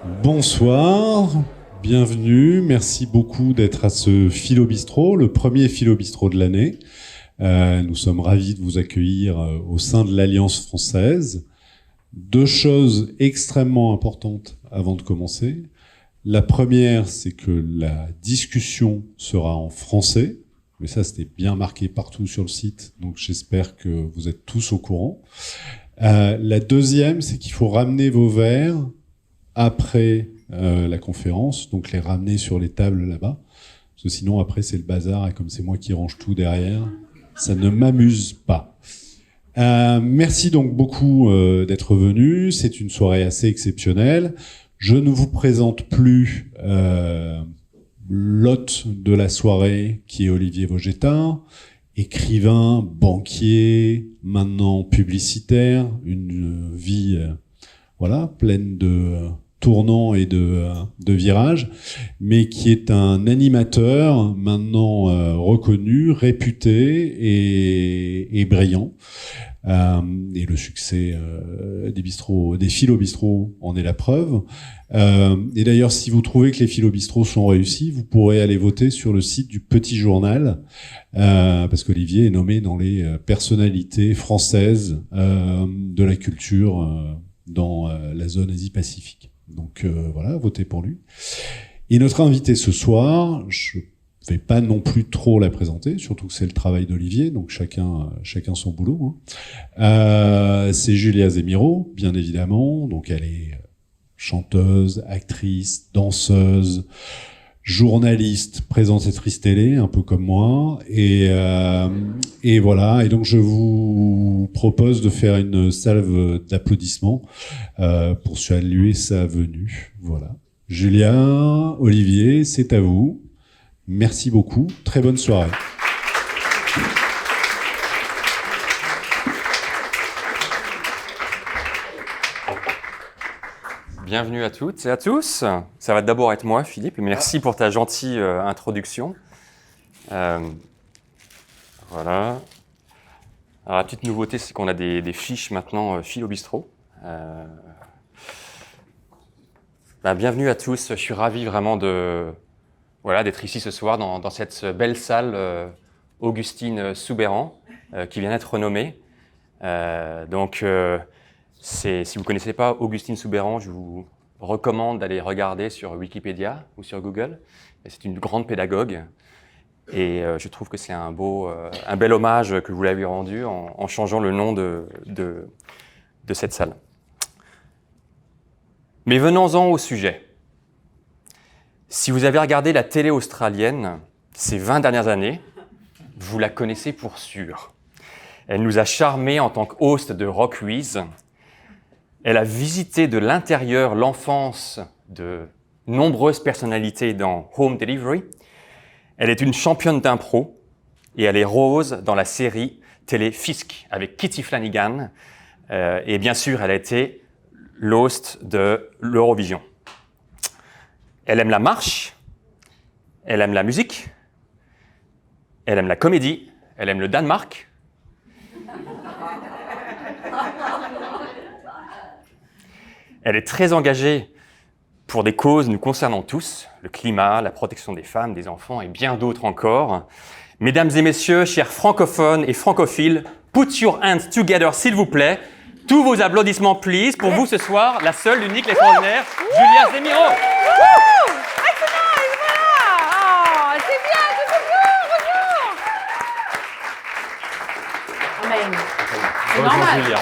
Bonsoir, bienvenue, merci beaucoup d'être à ce Philo-Bistro, le premier Philo-Bistro de l'année. Nous sommes ravis de vous accueillir au sein de l'Alliance française. Deux choses extrêmement importantes avant de commencer. La première, c'est que la discussion sera en français, mais ça c'était bien marqué partout sur le site, donc j'espère que vous êtes tous au courant. La deuxième, c'est qu'il faut ramener vos verres après la conférence, donc les ramener sur les tables là-bas, parce que sinon après c'est le bazar, et comme c'est moi qui range tout derrière, ça ne m'amuse pas. Merci donc beaucoup d'être venus, c'est une soirée assez exceptionnelle. Je ne vous présente plus l'hôte de la soirée, qui est Olivier Vogetta, écrivain, banquier, maintenant publicitaire, une vie pleine de tournants et de virages, mais qui est un animateur maintenant reconnu, réputé et brillant. Et le succès des philo-bistros en est la preuve. Et d'ailleurs, si vous trouvez que les philo-bistros sont réussis, vous pourrez aller voter sur le site du Petit Journal, parce qu'Olivier est nommé dans les personnalités françaises de la culture dans la zone Asie-Pacifique. Donc voilà, votez pour lui. Et notre invité ce soir, je vais pas non plus trop la présenter, surtout que c'est le travail d'Olivier, donc chacun son boulot. C'est Julia Zemiro, bien évidemment. Donc elle est chanteuse, actrice, danseuse, journaliste, présentatrice télé, un peu comme moi. Et voilà. Et donc je vous propose de faire une salve d'applaudissements pour saluer sa venue. Voilà. Julia, Olivier, c'est à vous. Merci beaucoup. Très bonne soirée. Bienvenue à toutes et à tous. Ça va d'abord être moi, Philippe. Merci pour ta gentille introduction. Voilà. Alors, la petite nouveauté, c'est qu'on a des fiches maintenant Philo-Bistro. Bienvenue à tous. Je suis ravi vraiment d'être ici ce soir dans cette belle salle Augustine Soubeyran qui vient d'être renommée. Si vous ne connaissez pas Augustine Soubeyran, je vous recommande d'aller regarder sur Wikipédia ou sur Google. C'est une grande pédagogue et je trouve que c'est un bel hommage que vous l'avez rendu en changeant le nom de cette salle. Mais venons-en au sujet. Si vous avez regardé la télé australienne ces 20 dernières années, vous la connaissez pour sûr. Elle nous a charmés en tant qu'host de Rockwiz. Elle a visité de l'intérieur l'enfance de nombreuses personnalités dans Home Delivery. Elle est une championne d'impro et elle est Rose dans la série télé Fisk avec Kitty Flanagan. Et bien sûr, elle a été l'host de l'Eurovision. Elle aime la marche, elle aime la musique, elle aime la comédie, elle aime le Danemark. Elle est très engagée pour des causes nous concernant tous, le climat, la protection des femmes, des enfants et bien d'autres encore. Mesdames et messieurs, chers francophones et francophiles, put your hands together s'il vous plaît. Tous vos applaudissements, please, pour vous ce soir, la seule, l'unique, l'extraordinaire, Julia Zemiro.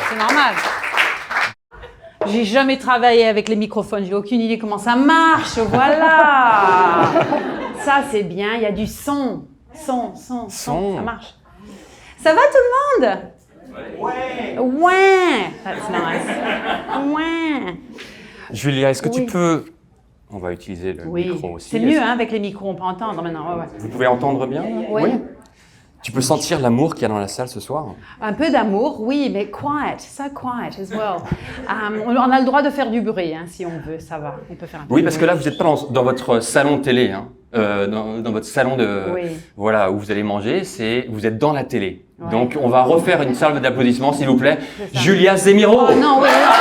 C'est normal. J'ai jamais travaillé avec les microphones, j'ai aucune idée comment ça marche, voilà. Ça c'est bien, il y a du son, ça marche. Ça va tout le monde? Ouais. That's nice. Ouais. Julia, est-ce que tu peux... On va utiliser le micro aussi. C'est mieux avec les micros, on peut entendre maintenant. Ouais. Vous pouvez entendre bien? Oui. Tu peux sentir l'amour qu'il y a dans la salle ce soir? Un peu d'amour, oui, mais quiet as well. On a le droit de faire du bruit, si on veut, ça va. On peut faire un peu oui, parce que là, vous n'êtes pas dans votre salon de télé, dans votre salon où vous allez manger, vous êtes dans la télé. Ouais. Donc, on va refaire une salve d'applaudissements, s'il vous plaît. Julia Zemiro. Oh, non, oui, non.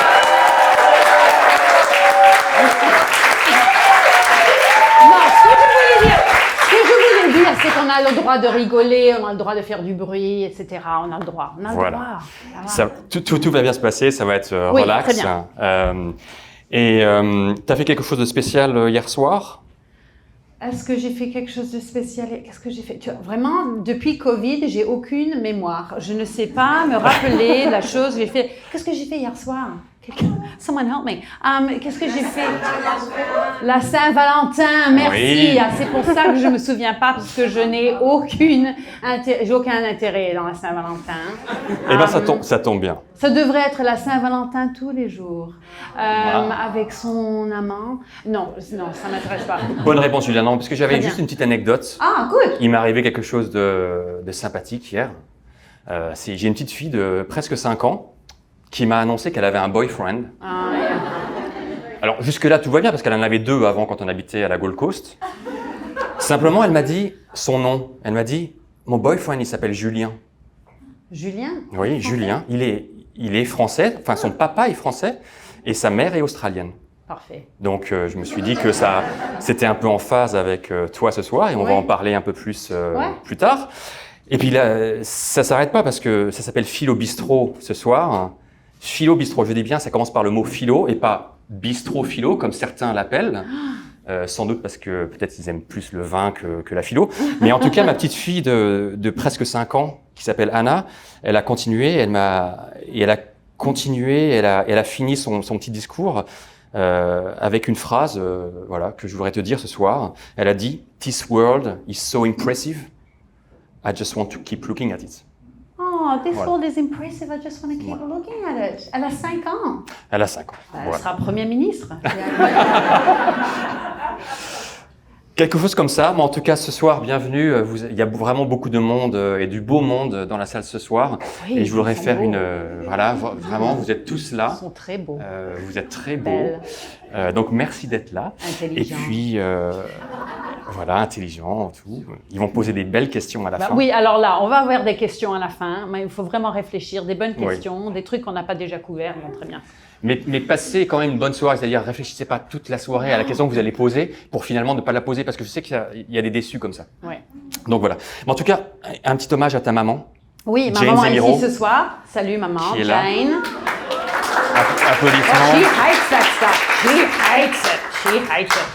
a le droit de rigoler, on a le droit de faire du bruit, etc. On a le droit. On a le Voilà. droit. Tout va bien se passer, ça va être Oui, relax. très bien. Tu as fait quelque chose de spécial hier soir? Est-ce que j'ai fait quelque chose de spécial? Qu'est-ce que j'ai fait? Vraiment, depuis Covid, j'ai aucune mémoire. Je ne sais pas me rappeler la chose que j'ai fait. Qu'est-ce que j'ai fait hier soir? Someone help me. Qu'est-ce que j'ai fait? La Saint-Valentin, merci. Oui. Ah, c'est pour ça que je ne me souviens pas, parce que je n'ai j'ai aucun intérêt dans la Saint-Valentin. Eh bien, ça tombe bien. Ça devrait être la Saint-Valentin tous les jours, avec son amant. Non, ça ne m'intéresse pas. Bonne réponse, Julia. Non, parce que j'avais Très juste bien. une petite anecdote. Ah, good. Il m'est arrivé quelque chose de sympathique hier. J'ai une petite fille de presque 5 ans qui m'a annoncé qu'elle avait un boyfriend. Ah, yeah. Alors jusque-là, tout va bien parce qu'elle en avait 2 avant quand on habitait à la Gold Coast. Simplement, elle m'a dit son nom. Elle m'a dit, mon boyfriend, il s'appelle Julien. Julien? Oui, Julien. Il est français. Enfin, son papa est français et sa mère est australienne. Parfait. Donc, je me suis dit que c'était un peu en phase avec toi ce soir et on va en parler un peu plus plus tard. Et puis là, ça s'arrête pas parce que ça s'appelle Philo Bistro ce soir. Philo Bistro, je dis bien, ça commence par le mot philo et pas bistro philo comme certains l'appellent. Sans doute parce que peut-être ils aiment plus le vin que la philo. Mais en tout cas, ma petite fille de presque 5 ans, qui s'appelle Anna, elle a continué, elle a fini son petit discours avec une phrase que je voudrais te dire ce soir. Elle a dit « This world is so impressive, I just want to keep looking at it ». Oh, this world is impressive. I just want to keep looking at it. Elle a 5 ans. Elle a 5 ans. Elle sera Premier ministre. Quelque chose comme ça, mais en tout cas ce soir, bienvenue. Il y a vraiment beaucoup de monde et du beau monde dans la salle ce soir. Oui, et je voudrais faire beaux. vraiment, vous êtes tous là. Ils sont très beaux. Vous êtes très beaux. Donc merci d'être là. Intelligents. Et puis, intelligents, tout. Ils vont poser des belles questions à la fin. Oui, alors là, on va avoir des questions à la fin, mais il faut vraiment réfléchir, des bonnes questions, des trucs qu'on n'a pas déjà couverts, bon, très bien. Mais passez quand même une bonne soirée, c'est-à-dire réfléchissez pas toute la soirée à la question que vous allez poser pour finalement ne pas la poser parce que je sais qu'il y a des déçus comme ça. Ouais. Donc voilà. Mais en tout cas, un petit hommage à ta maman. Oui, ma Jane maman est Zemiro, ici ce soir. Salut maman, qui est là. Jane. Applaudissements. She hates that stuff. She hates it.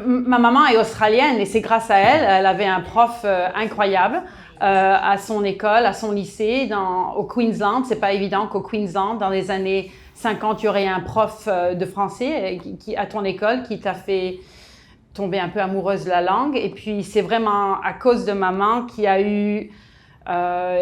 Ma maman est australienne et c'est grâce à elle. Elle avait un prof incroyable à son école, à son lycée, au Queensland. C'est pas évident qu'au Queensland, dans les années 50, il y aurait un prof de français à ton école qui t'a fait tomber un peu amoureuse de la langue. Et puis, c'est vraiment à cause de maman qui a eu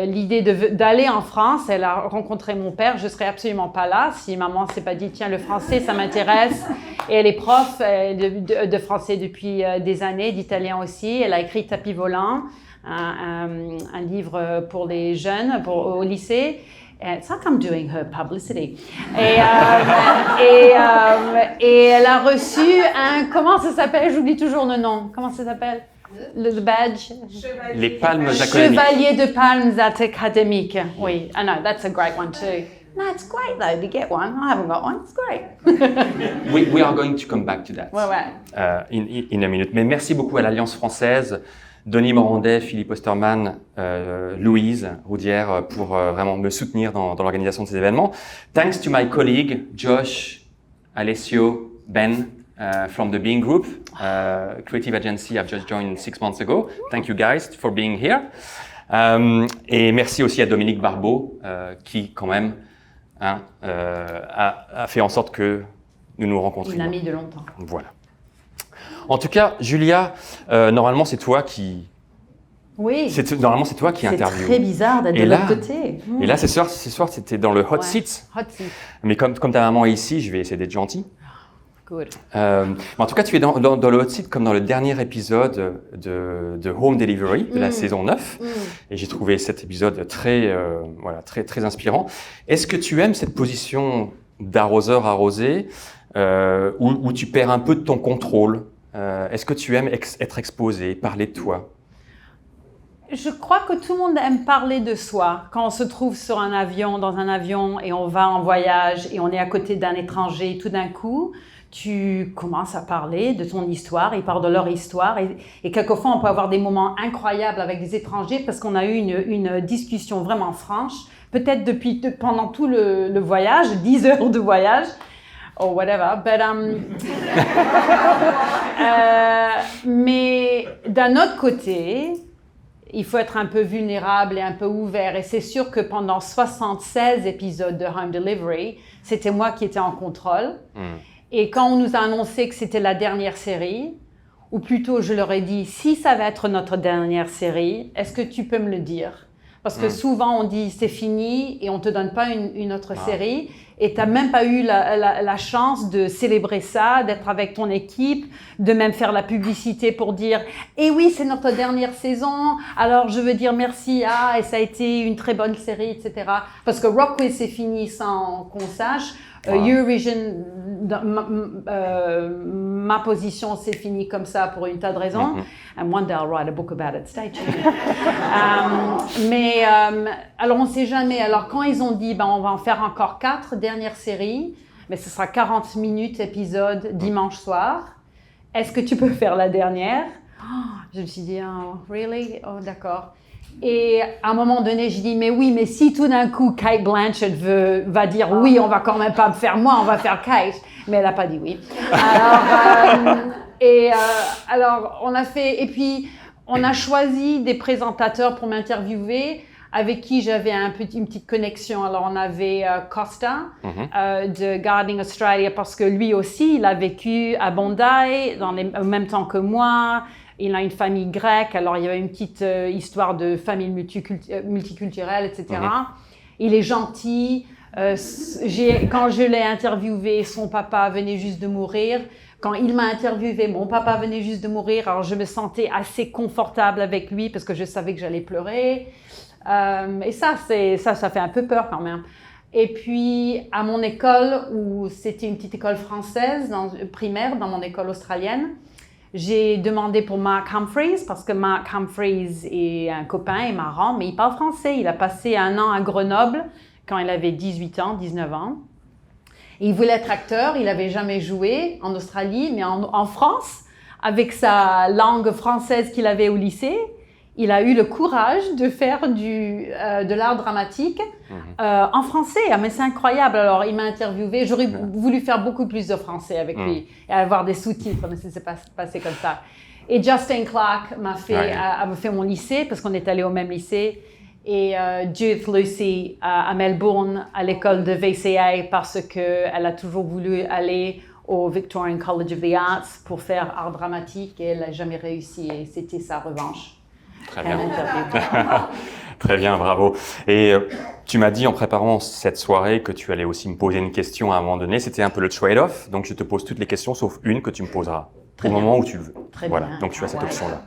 l'idée d'aller en France. Elle a rencontré mon père. Je ne serais absolument pas là si maman ne s'est pas dit « Tiens, le français, ça m'intéresse ». Et elle est prof de français depuis des années, d'italien aussi. Elle a écrit « Tapis volant », un livre pour les jeunes, au lycée. It's like I'm doing her publicity. Et elle a reçu comment ça s'appelle? J'oublie toujours le nom. Comment ça s'appelle? Le badge? Les palmes académiques. Chevalier de palmes académiques. Oui. I know, that's a great one too. No, it's great though to get one. I haven't got one. It's great. We are going to come back to that Ouais. in a minute. Mais merci beaucoup à l'Alliance française, Denis Morandet, Philippe Osterman, Louise Roudière pour vraiment me soutenir dans l'organisation de ces événements. Thanks to my colleague Josh, Alessio, Ben from the Being Group, creative agency I've just joined 6 months ago. Thank you guys for being here. Et merci aussi à Dominique Barbeau qui quand même a fait en sorte que nous nous rencontrions. Une amie de longtemps. Voilà. En tout cas, Julia, normalement c'est toi qui. Oui. Normalement c'est toi qui interviewe. C'est très bizarre d'être de l'autre côté. Et là, ce soir, c'était dans le hot seat. Hot seat. Mais comme ta maman est ici, je vais essayer d'être gentil. Good. Mais en tout cas, tu es dans le hot seat comme dans le dernier épisode de Home Delivery de la saison 9. Et j'ai trouvé cet épisode très inspirant. Est-ce que tu aimes cette position d'arroseur arrosé où tu perds un peu de ton contrôle? Est-ce que tu aimes être exposé, parler de toi? Je crois que tout le monde aime parler de soi. Quand on se trouve dans un avion et on va en voyage et on est à côté d'un étranger, tout d'un coup, tu commences à parler de ton histoire, ils parlent de leur histoire et quelquefois on peut avoir des moments incroyables avec des étrangers parce qu'on a eu une discussion vraiment franche, peut-être pendant tout le voyage, 10 heures de voyage, or whatever, mais d'un autre côté, il faut être un peu vulnérable et un peu ouvert. Et c'est sûr que pendant 76 épisodes de Home Delivery, c'était moi qui étais en contrôle. Et quand on nous a annoncé que c'était la dernière série, ou plutôt je leur ai dit, si ça va être notre dernière série, est-ce que tu peux me le dire? Parce que souvent on dit c'est fini et on ne te donne pas une autre série et tu n'as même pas eu la chance de célébrer ça, d'être avec ton équipe, de même faire la publicité pour dire « Eh oui, c'est notre dernière saison, alors je veux dire merci et ça a été une très bonne série, etc. » Parce que Rock Quiz c'est fini sans qu'on sache. Eurovision, ma position, c'est fini comme ça pour une tas de raisons. And one day I'll write a book about it. Stay tuned. Alors on ne sait jamais. Alors quand ils ont dit, on va en faire encore 4 dernières séries, mais ce sera 40 minutes épisode dimanche soir. Est-ce que tu peux faire la dernière? Je me suis dit, oh, really? Oh, d'accord. Et à un moment donné, je dis, mais oui, mais si tout d'un coup, Cate Blanchett va dire oui, on va quand même pas me faire moi, on va faire Cate. Mais elle n'a pas dit oui. Alors, on a fait, et puis, on a choisi des présentateurs pour m'interviewer avec qui j'avais une petite connexion. Alors, on avait Costa de Gardening Australia parce que lui aussi, il a vécu à Bondi au même temps que moi. Il a une famille grecque, alors il y avait une petite histoire de famille multiculturelle, etc. Il est gentil. Quand je l'ai interviewé, son papa venait juste de mourir. Quand il m'a interviewé, mon papa venait juste de mourir. Alors je me sentais assez confortable avec lui parce que je savais que j'allais pleurer. Et ça fait un peu peur quand même. Et puis à mon école, où c'était une petite école française, primaire, dans mon école australienne, j'ai demandé pour Mark Humphries, parce que Mark Humphries est un copain et marrant, mais il parle français. Il a passé 1 an à Grenoble quand il avait 18 ans, 19 ans. Et il voulait être acteur, il n'avait jamais joué en Australie, mais en France, avec sa langue française qu'il avait au lycée, il a eu le courage de faire de l'art dramatique en français. Mais c'est incroyable. Alors, il m'a interviewé. J'aurais voulu faire beaucoup plus de français avec lui et avoir des sous-titres, mais ça s'est passé comme ça. Et Justin Clark m'a fait mon lycée parce qu'on est allé au même lycée. Et Judith Lucy à Melbourne, à l'école de VCA, parce qu'elle a toujours voulu aller au Victorian College of the Arts pour faire art dramatique et elle n'a jamais réussi. Et c'était sa revanche. Très bien. Très bien, bravo. Et tu m'as dit en préparant cette soirée que tu allais aussi me poser une question à un moment donné. C'était un peu le trade-off. Donc, je te pose toutes les questions sauf une que tu me poseras au moment où tu le veux. Très voilà. bien. Donc, tu as cette option-là.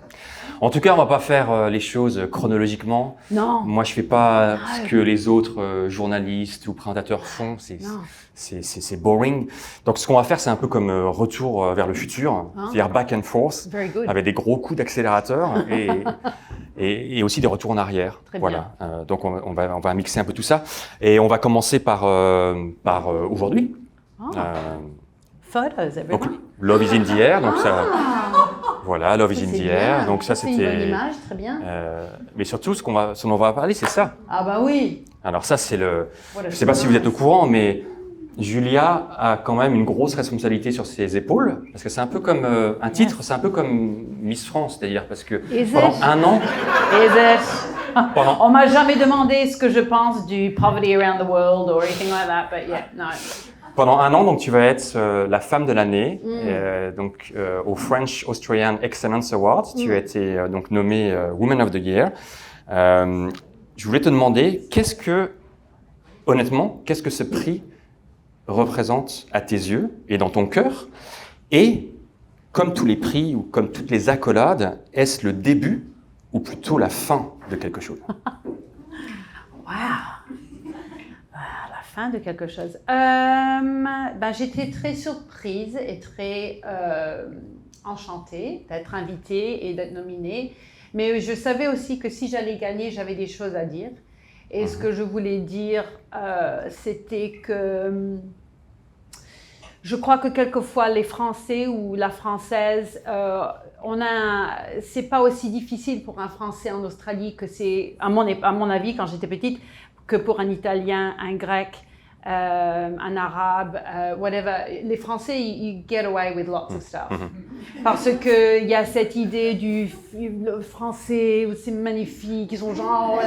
En tout cas, on va pas faire les choses chronologiquement. Non. Moi, je fais pas ce que les autres journalistes ou présentateurs font. C'est boring. Donc, ce qu'on va faire, c'est un peu comme retour vers le futur, c'est-à-dire back and forth, avec des gros coups d'accélérateur et aussi des retours en arrière. Très voilà. Donc, on va mixer un peu tout ça. Et on va commencer par aujourd'hui. Photos, everyone. Donc, Love is in the air. Donc, ça. Voilà, Love is in the air. Donc ça, c'était c'était. une bonne image, très bien. Mais surtout, ce dont on va parler, c'est ça. Ah bah oui. Alors ça, c'est le. Je ne sais pas si vous êtes au courant, mais Julia a quand même une grosse responsabilité sur ses épaules, parce que c'est un peu comme un titre, c'est un peu comme Miss France, c'est-à-dire parce que pendant 1 an. On m'a jamais demandé ce que je pense du poverty around the world or anything like that, but yeah, no. Pendant 1 an, donc tu vas être la femme de l'année, au French Austrian Excellence Awards. Tu as été donc nommée Woman of the Year. Je voulais te demander, honnêtement, qu'est-ce que ce prix représente à tes yeux et dans ton cœur? Et comme tous les prix ou comme toutes les accolades, est-ce le début ou plutôt la fin de quelque chose? Wow. Fin de quelque chose. J'étais très surprise et très enchantée d'être invitée et d'être nominée. Mais je savais aussi que si j'allais gagner, j'avais des choses à dire. Et ce que je voulais dire, c'était que je crois que quelquefois les Français ou la Française, c'est pas aussi difficile pour un Français en Australie que c'est, à mon avis, quand j'étais petite, que pour un Italien, un Grec, un Arabe, whatever. Les Français, you get away with lots of stuff. Parce qu'il y a cette idée du Français, c'est magnifique, ils sont genre,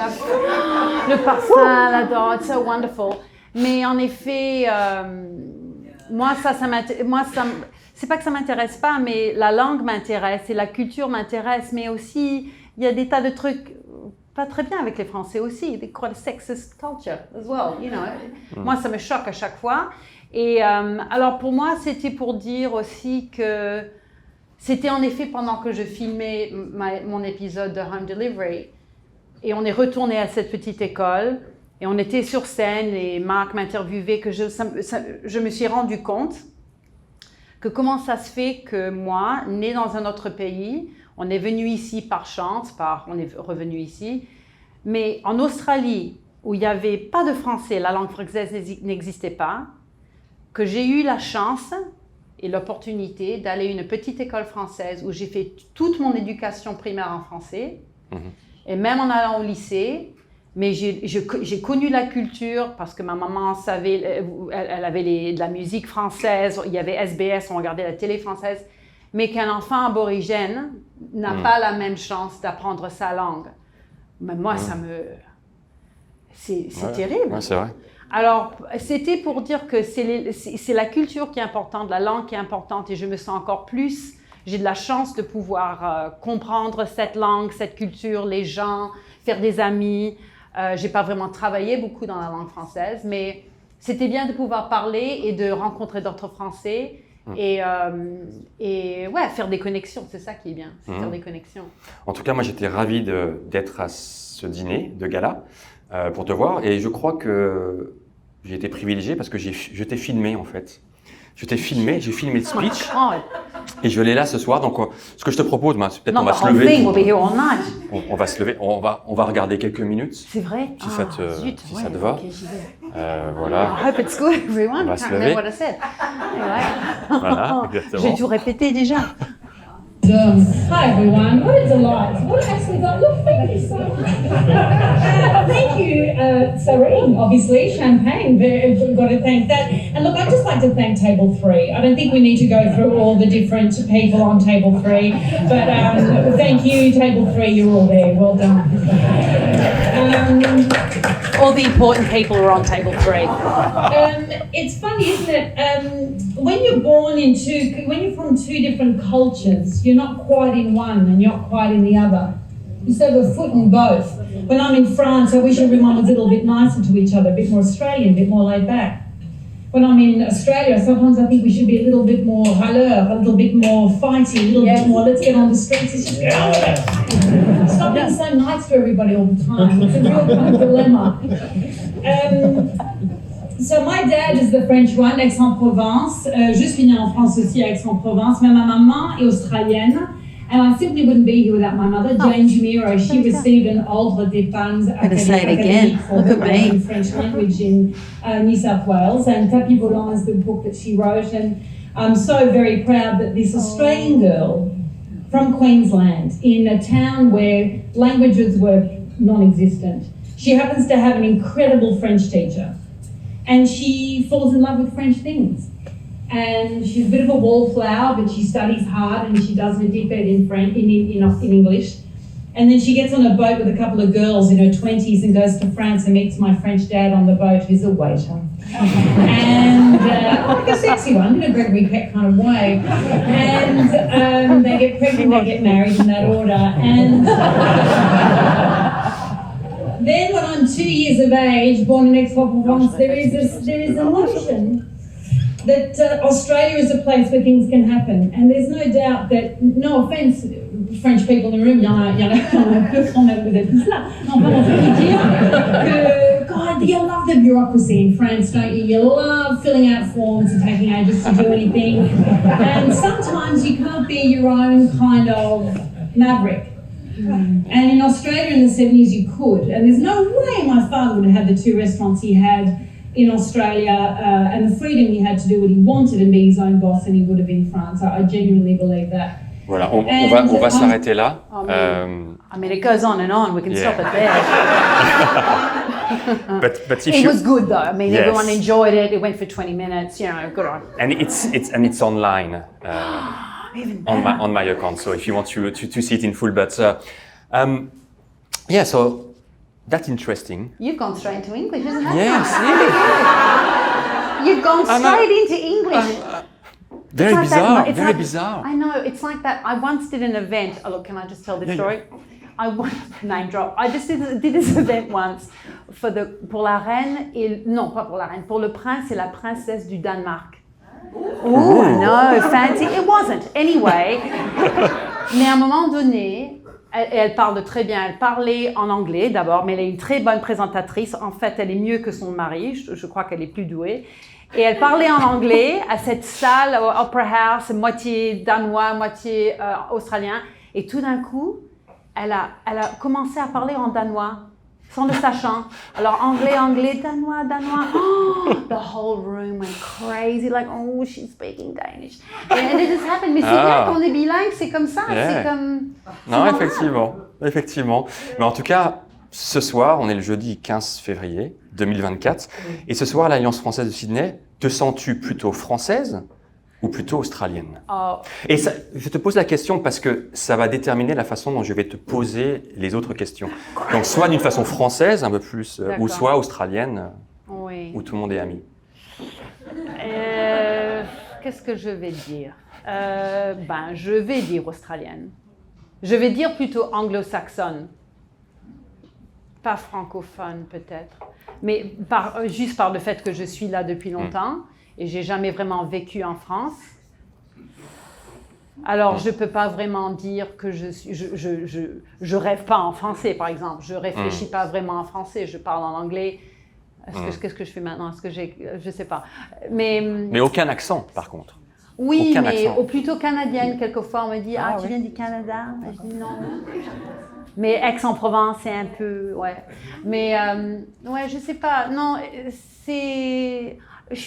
le parfum, la dot, so wonderful. Mais en effet, moi, c'est pas que ça m'intéresse pas, mais la langue m'intéresse et la culture m'intéresse, mais aussi, il y a des tas de trucs pas très bien avec les Français aussi. They call it sexist culture as well, you know. Moi, ça me choque à chaque fois. Et alors, pour moi, c'était pour dire aussi que c'était en effet pendant que je filmais mon épisode de Home Delivery, et on est retourné à cette petite école, et on était sur scène, et Marc m'interviewait, que je me suis rendu compte que comment ça se fait que moi, née dans un autre pays, on est venu ici par chance, on est revenu ici, mais en Australie, où il n'y avait pas de français, la langue française n'existait pas, que j'ai eu la chance et l'opportunité d'aller à une petite école française où j'ai fait toute mon éducation primaire en français, et même en allant au lycée, mais j'ai connu la culture parce que ma maman savait, elle avait de la musique française, il y avait SBS, on regardait la télé française, mais qu'un enfant aborigène n'a pas la même chance d'apprendre sa langue. Mais moi, c'est terrible. Ouais, c'est vrai. Alors, c'était pour dire que c'est la culture qui est importante, la langue qui est importante, et je me sens encore plus, j'ai de la chance de pouvoir comprendre cette langue, cette culture, les gens, faire des amis. J'ai pas vraiment travaillé beaucoup dans la langue française, mais c'était bien de pouvoir parler et de rencontrer d'autres Français. Et ouais, faire des connexions, c'est ça qui est bien, c'est faire des connexions. En tout cas, moi j'étais ravi d'être à ce dîner de gala pour te voir, et je crois que j'ai été privilégié parce que je t'ai filmé en fait. Je t'ai filmé, j'ai filmé le speech et je l'ai là ce soir. Donc, ce que je te propose, c'est peut-être on va se lever. On va se lever, on va regarder quelques minutes. C'est vrai. Si ça te va. Okay, voilà. I hope it's good, everyone. On va se lever. What I said. Voilà, exactement. J'ai tout répété déjà. Hi everyone, what a delight. What actually got look, thank you so much. Thank you, Serene, obviously, champagne, we've got to thank that. And look, I'd just like to thank Table 3. I don't think we need to go through all the different people on Table 3, but thank you, Table 3, you're all there, well done. All the important people are on Table 3. It's funny, isn't it? When you're when you're from two different cultures, you're not quite in one and you're not quite in the other. You sort of have a foot in both. When I'm in France, I wish everyone was a little bit nicer to each other, a bit more Australian, a bit more laid back. When I'm in Australia, sometimes I think we should be a little bit more râleur, a little bit more fighty, a little bit more, let's get on the streets, let's just get on with it. Stop being so nice to everybody all the time. It's a real kind of dilemma. So my dad is the French one, Aix-en-Provence. Je suis née en France aussi, à Aix-en-Provence, mais ma maman est australienne. And I simply wouldn't be here without my mother, Jane Jamiro. She received an Ordre des Palmes Académique for her work in French language in New South Wales. And Tapis Volant is the book that she wrote. And I'm so very proud that this Australian girl from Queensland, in a town where languages were non-existent, she happens to have an incredible French teacher. And she falls in love with French things. And she's a bit of a wallflower, but she studies hard and she does her dip in English. And then she gets on a boat with a couple of girls in her 20s and goes to France and meets my French dad on the boat, who's a waiter. And like a sexy one, in a Gregory Peck kind of way. And they get pregnant, they get married in that order. And then when I'm 2 years of age, born in Aix-en-Provence, there is a notion that Australia is a place where things can happen. And there's no doubt that, no offence, French people in the room, il y en a peu quand même, vous êtes tous là. Non, pardon, je veux dire que, God, you love the bureaucracy in France, don't you? You love filling out forms and taking ages to do anything. And sometimes you can't be your own kind of maverick. And in Australia in the 70s you could. And there's no way my father would have had the 2 restaurants he had in Australia and the freedom he had to do what he wanted and be his own boss than he would have in France. I genuinely believe that. Voilà, on va s'arrêter là. I mean, it goes on and on. We can stop it there. But if It you, was good though. I mean, Yes. everyone enjoyed it. It went for 20 minutes. You know, good on. and it's online Even on my account. So if you want to see it in full, but yeah, so that's interesting. You've gone straight into English, isn't that? Yes, You've gone I'm straight into English. very It's like that, bizarre, it's very like- bizarre. I know, it's like that. I once did an event. Oh, look, can I just tell this Yeah, story? I once, name drop. I just did this event once pour la reine et non pas pour la reine, pour le prince et la princesse du Danemark. Oh, I know, fancy. It wasn't. Anyway, mais à un moment donné, elle parle très bien. Elle parlait en anglais d'abord, mais elle est une très bonne présentatrice. En fait, elle est mieux que son mari. Je crois qu'elle est plus douée. Et elle parlait en anglais à cette salle au Opera House, moitié danois, moitié australien. Et tout d'un coup, elle a commencé à parler en danois, sans le sachant. Alors anglais, danois. Oh, the whole room went crazy, like, oh, she's speaking Danish. And it just happened. Mais c'est bien qu'on est bilingue, c'est comme ça. Yeah. C'est comme... Non, effectivement. Mais en tout cas, ce soir, on est le jeudi 15 février 2024, et ce soir, l'Alliance française de Sydney, te sens-tu plutôt française ou plutôt australienne? Oh, Et ça, je te pose la question parce que ça va déterminer la façon dont je vais te poser les autres questions. Donc, soit d'une façon française, un peu plus, ou D'accord. soit australienne, oui. où tout le monde est ami. Qu'est-ce que je vais dire? Je vais dire australienne. Je vais dire plutôt anglo-saxonne. Pas francophone peut-être. Mais juste par le fait que je suis là depuis longtemps et j'ai jamais vraiment vécu en France. Alors, je peux pas vraiment dire que je rêve pas en français, par exemple. Je réfléchis pas vraiment en français. Je parle en anglais. Qu'est-ce que je fais maintenant? Je sais pas. Mais aucun accent, par contre. Oui, Aucun mais accent. plutôt canadienne. Quelquefois, on me dit tu viens du Canada? Je dis non. Mais Aix-en-Provence, c'est un peu, ouais. Mais ouais, je sais pas. Non, je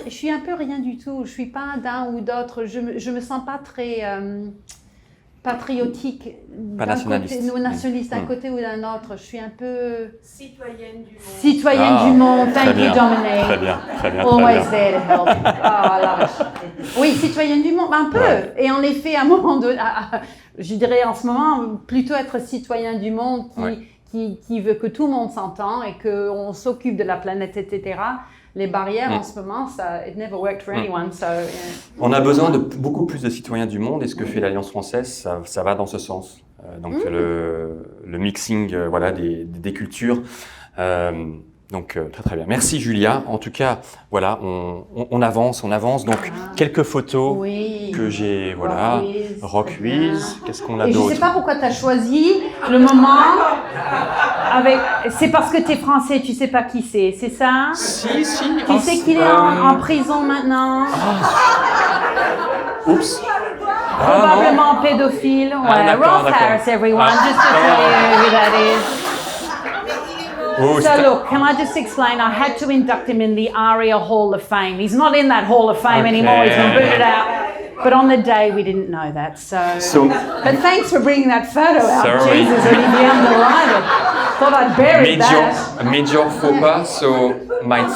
suis un peu rien du tout. Je suis pas d'un ou d'autre. Je me sens pas très patriotique. Pas nationaliste. Côté, nationaliste d'un côté ou d'un autre. Je suis un peu Citoyenne du monde. citoyenne du monde. Thank you, Dominic. Très bien. Always there to help. I love it. Oui, citoyenne du monde, un peu. Ouais. Et en effet, à un moment donné, je dirais en ce moment, plutôt être citoyen du monde qui veut que tout le monde s'entende et qu'on s'occupe de la planète, etc. Les barrières en ce moment, it never worked for anyone. So, yeah. On a besoin de beaucoup plus de citoyens du monde, et ce que fait l'Alliance française, ça va dans ce sens. Donc le mixing des cultures. Donc très bien. Merci Julia. En tout cas, voilà, on avance. Donc quelques photos que j'ai, voilà. Rock Quiz. Qu'est-ce qu'on a Et je d'autre? sais pas pourquoi tu as choisi le moment avec. C'est parce que tu es français, tu sais pas qui c'est ça? Si. Tu sais qu'il est en prison maintenant? Oups. Probablement pédophile. Ouais, d'accord, Rolf Harris, everyone, Ah. just to tell you who that is. Oh, So look, can I just explain? I had to induct him in the ARIA Hall of Fame. He's not in that Hall of Fame anymore. He's been booted out. But on the day, we didn't know that. So- but thanks for bringing that photo out. Sorry. Jesus, Olivier, I'm delighted. Thought I'd buried that. major faux pas, so might.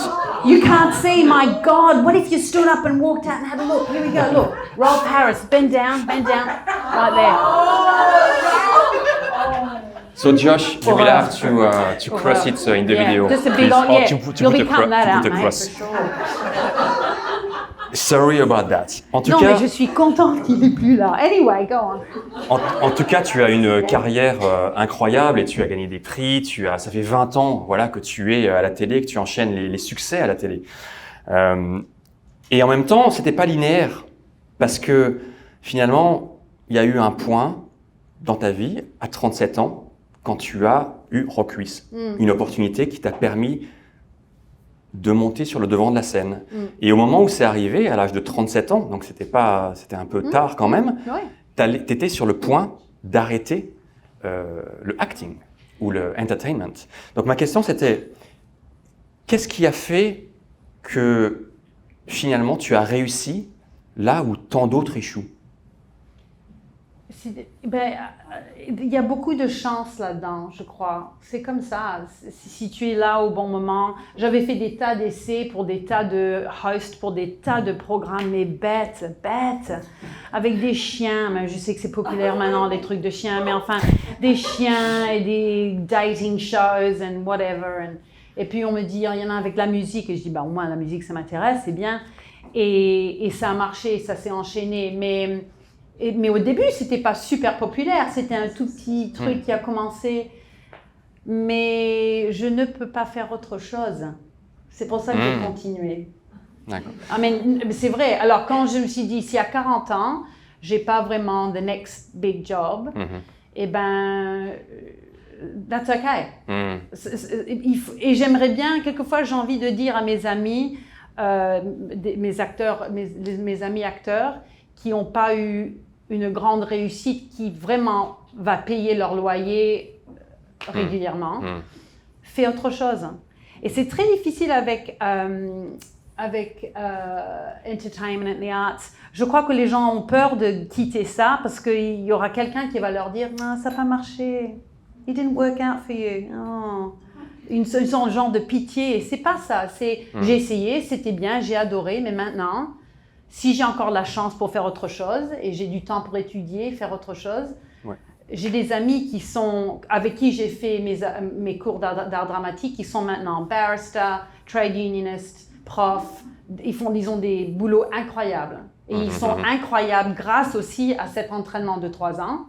You can't see, my God. What if you stood up and walked out and had a look? Here we go, look. Rolf Harris, bend down, right there. So Josh, you will have to cross it in the video. Just a please. big, Or yeah. to You'll put be a cutting that out, put a mate, cross. for sure. Sorry about that. En tout Non, cas, mais je suis contente qu'il n'est plus là. Anyway, go on. en tout cas, tu as une carrière incroyable et tu as gagné des prix. Ça fait 20 ans, voilà, que tu es à la télé, que tu enchaînes les succès à la télé. Et en même temps, c'était pas linéaire parce que finalement, il y a eu un point dans ta vie à 37 ans quand tu as eu Rock Quiz, une opportunité qui t'a permis de monter sur le devant de la scène. Et au moment où c'est arrivé, à l'âge de 37 ans, donc c'était un peu tard quand même, Ouais. tu étais sur le point d'arrêter le acting ou le entertainment. Donc ma question c'était, qu'est-ce qui a fait que finalement tu as réussi là où tant d'autres échouent? Il y a beaucoup de chance là-dedans, je crois. C'est comme ça. Si tu es là au bon moment. J'avais fait des tas d'essais pour des tas de hosts, pour des tas de programmes, mais bêtes, avec des chiens. Mais je sais que c'est populaire maintenant, des trucs de chiens, mais enfin, des chiens et des dating shows and whatever. Et puis on me dit, il y en a avec la musique. Et je dis, au moins la musique, ça m'intéresse, c'est bien. Et ça a marché, ça s'est enchaîné. Mais au début, c'était pas super populaire. C'était un tout petit truc qui a commencé. Mais je ne peux pas faire autre chose. C'est pour ça que j'ai continué. D'accord. C'est vrai. Alors, quand je me suis dit, si à 40 ans, j'ai pas vraiment the next big job, that's okay. Et j'aimerais bien, quelquefois, j'ai envie de dire à mes amis, mes amis acteurs, qui n'ont pas eu une grande réussite, qui vraiment va payer leur loyer régulièrement, fais autre chose. Et c'est très difficile avec entertainment and the arts. Je crois que les gens ont peur de quitter ça parce qu'il y aura quelqu'un qui va leur dire « Non, ça n'a pas marché. It didn't work out for you. Oh. » Une genre de pitié. Et c'est pas ça. C'est j'ai essayé, c'était bien, j'ai adoré, mais maintenant... Si j'ai encore la chance pour faire autre chose et j'ai du temps pour étudier, faire autre chose, j'ai des amis avec qui j'ai fait mes cours d'art dramatique qui sont maintenant barrister, trade unionist, prof. Ils ont des boulots incroyables. Et ils sont incroyables grâce aussi à cet entraînement de 3 ans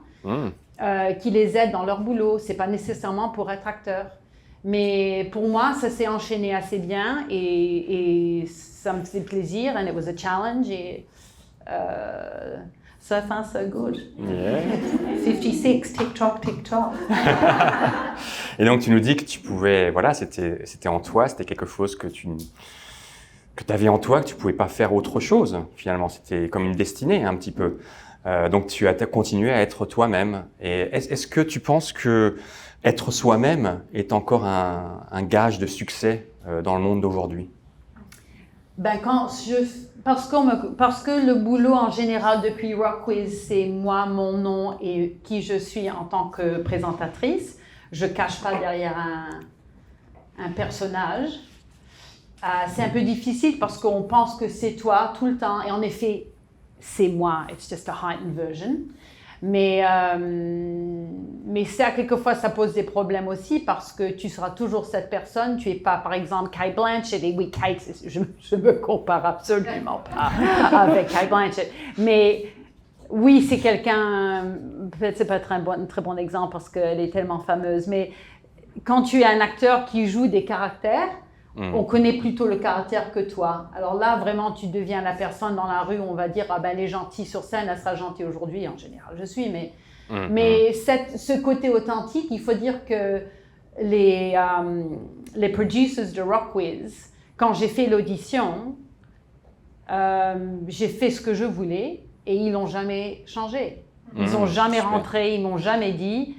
qui les aide dans leur boulot. Ce n'est pas nécessairement pour être acteur. Mais pour moi, ça s'est enchaîné assez bien et ça me faisait plaisir. And it was a challenge. Et so far, so good. Yeah. 56, tick-tock, tick-tock. Et donc, tu nous dis que tu pouvais, voilà, c'était en toi, c'était quelque chose que tu avais en toi, que tu ne pouvais pas faire autre chose, finalement. C'était comme une destinée, un petit peu. Donc, tu as continué à être toi-même. Et est-ce que tu penses que être soi-même est encore un gage de succès dans le monde d'aujourd'hui? Parce que le boulot en général depuis Rock Quiz, c'est moi, mon nom et qui je suis en tant que présentatrice. Je ne cache pas derrière un personnage. C'est un peu difficile parce qu'on pense que c'est toi tout le temps. Et en effet, c'est moi. It's just a heightened version. Mais ça, quelquefois, ça pose des problèmes aussi parce que tu seras toujours cette personne. Tu n'es pas, par exemple, Cate Blanchett. Et oui, Cate, je me compare absolument pas avec Cate Blanchett. Mais oui, c'est quelqu'un, peut-être c'est pas un très bon exemple parce qu'elle est tellement fameuse. Mais quand tu es un acteur qui joue des caractères, on connaît plutôt le caractère que toi. Alors là, vraiment, tu deviens la personne dans la rue où on va dire « Ah ben, elle est gentille sur scène, elle sera gentille aujourd'hui. » En général, je suis. Mais ce côté authentique, il faut dire que les producers de Rock Quiz, quand j'ai fait l'audition, j'ai fait ce que je voulais et ils n'ont jamais changé. Ils n'ont jamais rentré, ils m'ont jamais dit...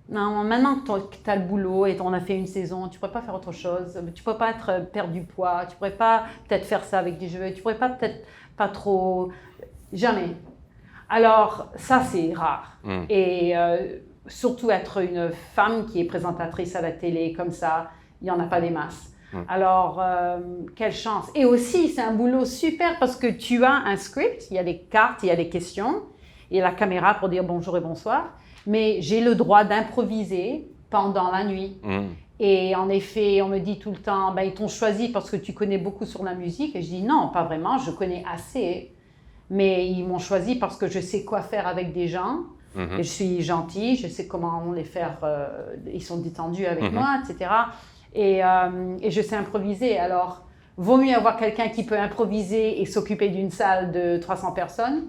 Non, maintenant que tu as le boulot et on a fait une saison, tu ne pourrais pas faire autre chose. Tu ne pourrais pas perdre du poids. Tu ne pourrais pas peut-être faire ça avec des cheveux. Tu ne pourrais pas peut-être pas trop... Jamais. Alors, ça, c'est rare. Et surtout être une femme qui est présentatrice à la télé comme ça, il n'y en a pas des masses. Alors, quelle chance. Et aussi, c'est un boulot super parce que tu as un script, il y a des cartes, il y a des questions, il y a la caméra pour dire bonjour et bonsoir. Mais j'ai le droit d'improviser pendant la nuit. Et en effet, on me dit tout le temps, ils t'ont choisi parce que tu connais beaucoup sur la musique. Et je dis non, pas vraiment, je connais assez. Mais ils m'ont choisi parce que je sais quoi faire avec des gens. Et je suis gentille, je sais comment les faire, ils sont détendus avec moi, etc. Et je sais improviser. Alors, vaut mieux avoir quelqu'un qui peut improviser et s'occuper d'une salle de 300 personnes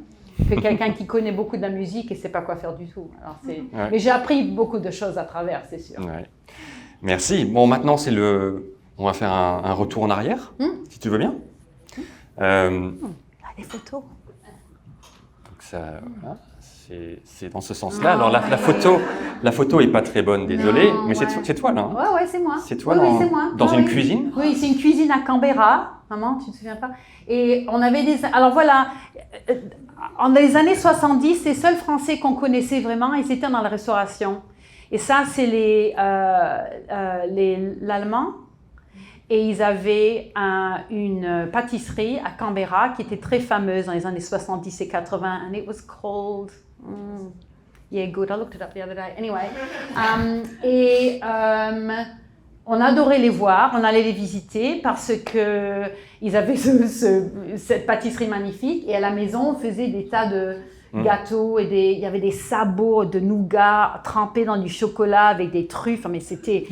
que quelqu'un qui connaît beaucoup de la musique et ne sait pas quoi faire du tout. Alors mais j'ai appris beaucoup de choses à travers, c'est sûr. Ouais. Merci. Bon, maintenant, on va faire un retour en arrière, si tu veux bien. Des photos. Donc ça, voilà, c'est dans ce sens-là. Alors, la photo est pas très bonne, désolé, mais c'est toi, là. Ouais, c'est moi. C'est toi, c'est moi. Dans une cuisine? Oui, c'est une cuisine à Canberra. Maman, tu te souviens pas? Et on avait des... Alors voilà, dans les années 70, les seuls Français qu'on connaissait vraiment, ils étaient dans la restauration. Et ça, c'est l'Allemand. Et ils avaient une pâtisserie à Canberra qui était très fameuse dans les années 70 et 80. And it was called... yeah, good. I looked it up the other day. Anyway. On adorait les voir, on allait les visiter parce qu'ils avaient cette pâtisserie magnifique. Et à la maison, on faisait des tas de gâteaux et il y avait des sabots de nougat trempés dans du chocolat avec des truffes. Mais c'était